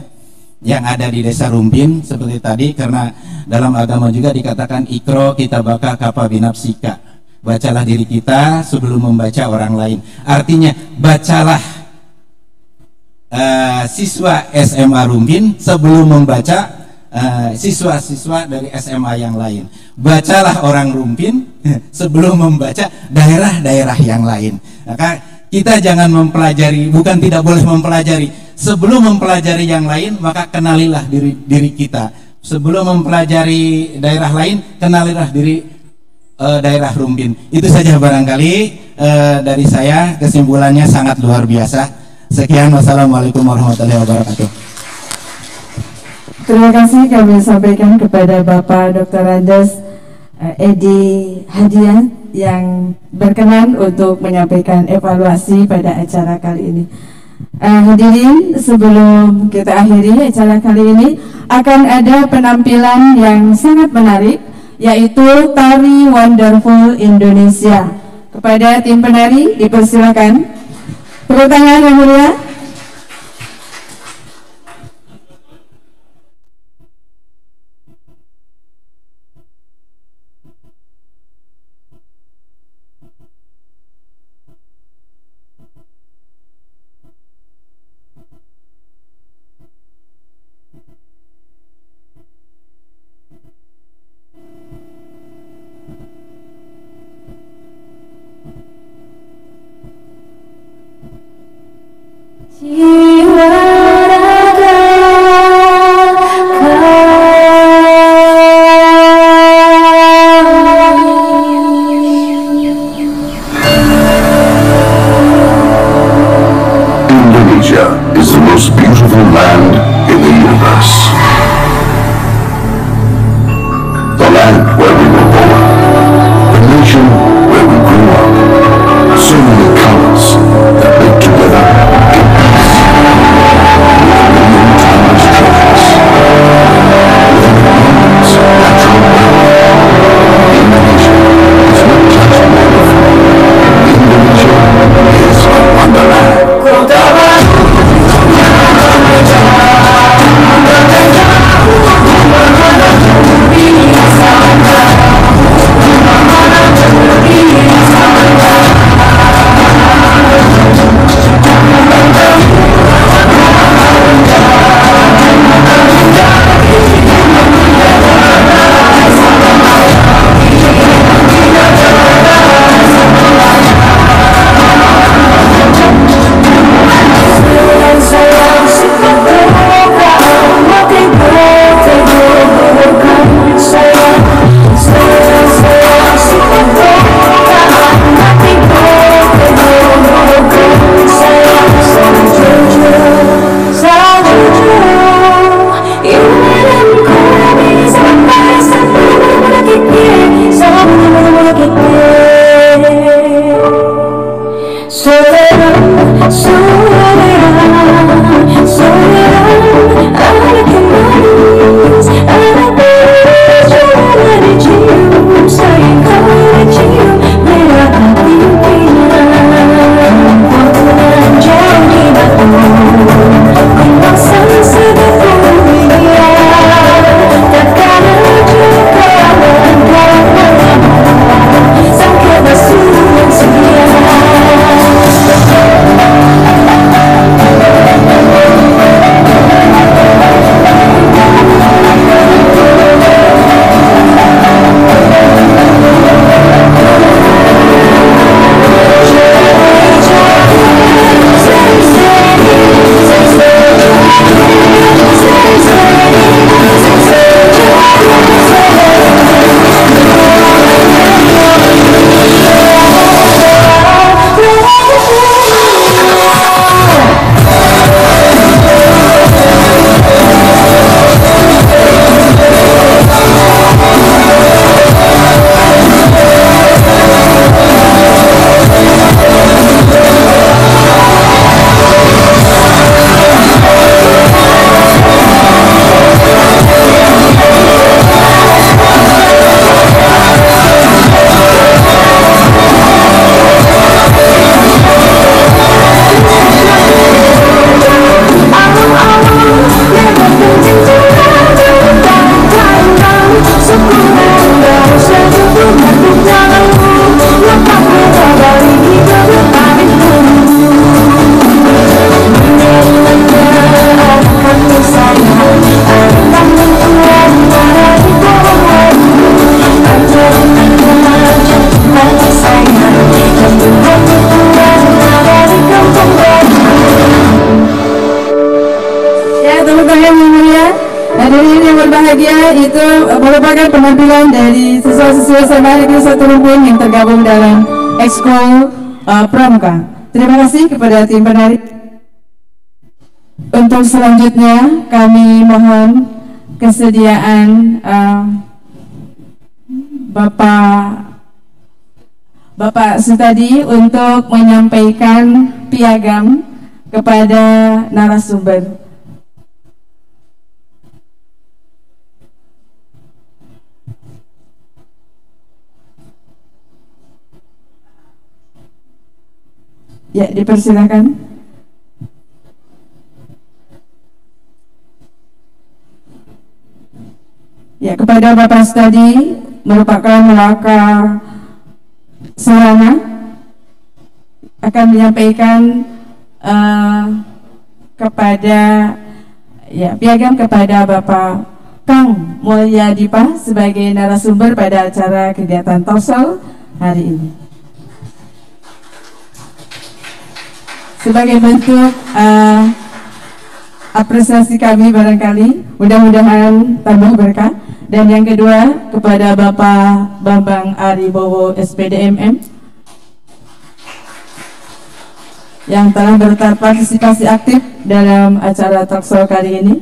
yang ada di Desa Rumpin seperti tadi, karena dalam agama juga dikatakan ikro kitabaka kafa binafsika, bacalah diri kita sebelum membaca orang lain. Artinya bacalah siswa SMA Rumpin sebelum membaca siswa-siswa dari SMA yang lain. Bacalah orang Rumpin sebelum membaca daerah-daerah yang lain. Maka kita jangan mempelajari, bukan tidak boleh mempelajari. Sebelum mempelajari yang lain, maka kenalilah diri kita. Sebelum mempelajari daerah lain, kenalilah diri daerah Rumpin. Itu saja barangkali dari saya, kesimpulannya sangat luar biasa. Sekian, wassalamualaikum warahmatullahi wabarakatuh. Terima kasih kami sampaikan kepada Bapak Dr. Andes Edi Hadian yang berkenan untuk menyampaikan evaluasi pada acara kali ini. Hadirin, sebelum kita akhiri acara kali ini, akan ada penampilan yang sangat menarik, yaitu Tari Wonderful Indonesia. Kepada tim penari dipersilakan. Tepuk tangan yang mulia. jiwa raga Indonesia is the most beautiful land in the universe. The land where we were born, the nation where we grew up. So many colors that live together in peace. With a million timeless treasures. With an enormous natural wealth. Indonesia is not just wonderful. Indonesia is a wonderland. Berbahagia itu merupakan penampilan dari siswa-siswa SMA Negeri 1 Rumpin yang tergabung dalam ekskul Pramuka. Terima kasih kepada tim penari. Untuk selanjutnya kami mohon kesediaan Bapak Sutadi untuk menyampaikan piagam kepada narasumber. Ya, dipersilakan. Ya, kepada Bapak Sutadi merupakan Waka Sarana akan menyampaikan kepada piagam kepada Bapak Kang Mulyadipa sebagai narasumber pada acara kegiatan Tausel hari ini. sebagai bentuk apresiasi kami barangkali, mudah-mudahan tambah berkah. Dan yang kedua kepada Bapak Bambang Aribowo SPDMM yang telah berpartisipasi aktif dalam acara talkshow kali ini.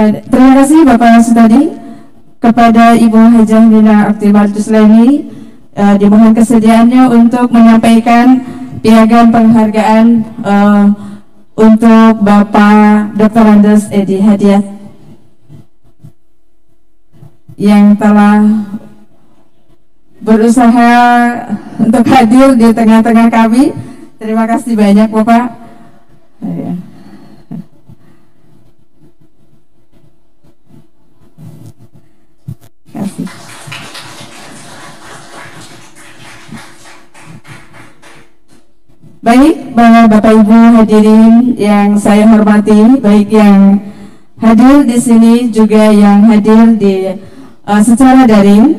Terima kasih Bapak Sutadi. Kepada Ibu Hajah Nina Aktibar Tusleni, dimohon kesediaannya untuk menyampaikan piagam penghargaan untuk Bapak Dr. Andes Edi Hadiat yang telah berusaha untuk hadir di tengah-tengah kami. Terima kasih banyak Bapak. Kasih. Baik, Bapak Ibu hadirin yang saya hormati, baik yang hadir di sini juga yang hadir di secara daring.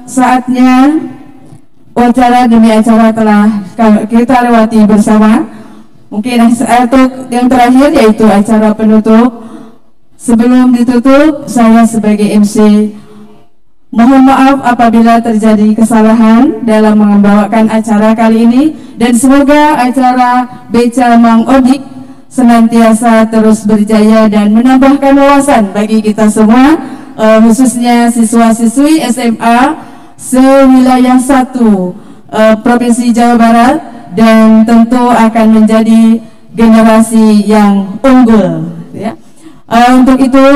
Saatnya acara demi acara telah kita lewati bersama. Mungkin untuk yang terakhir yaitu acara penutup. Sebelum ditutup, saya sebagai MC mohon maaf apabila terjadi kesalahan dalam membawakan acara kali ini, dan semoga acara Beca Mang Odik senantiasa terus berjaya dan menambahkan wawasan bagi kita semua, khususnya siswa-siswi SMA sewilayah 1 Provinsi Jawa Barat, dan tentu akan menjadi generasi yang unggul ya. Untuk itu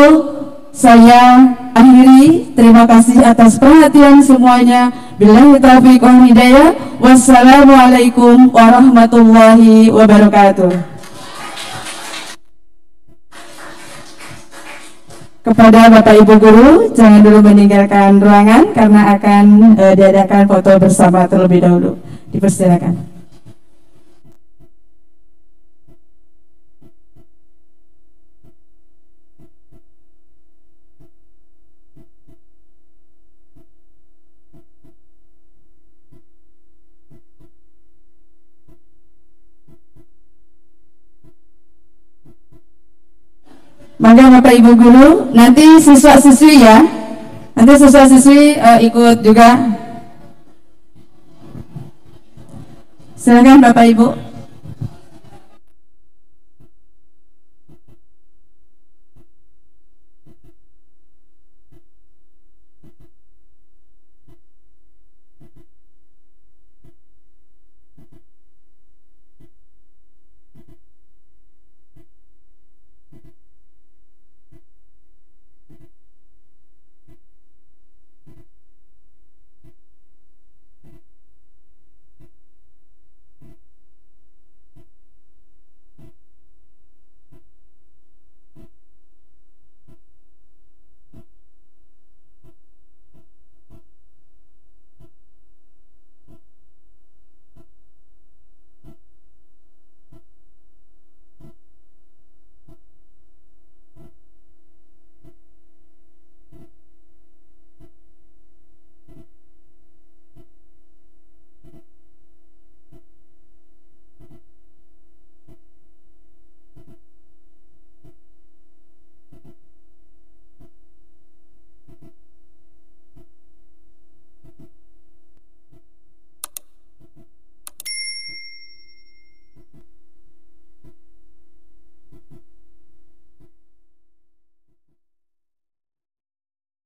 saya akhiri, terima kasih atas perhatian semuanya. Billahi taufiq wal hidayah. Wassalamualaikum warahmatullahi wabarakatuh. Kepada Bapak Ibu Guru, jangan dulu meninggalkan ruangan karena akan diadakan foto bersama terlebih dahulu. Dipersilakan. Maka Bapak Ibu Guru, nanti siswa-siswi ya, nanti siswa-siswi ikut juga. Silakan Bapak Ibu.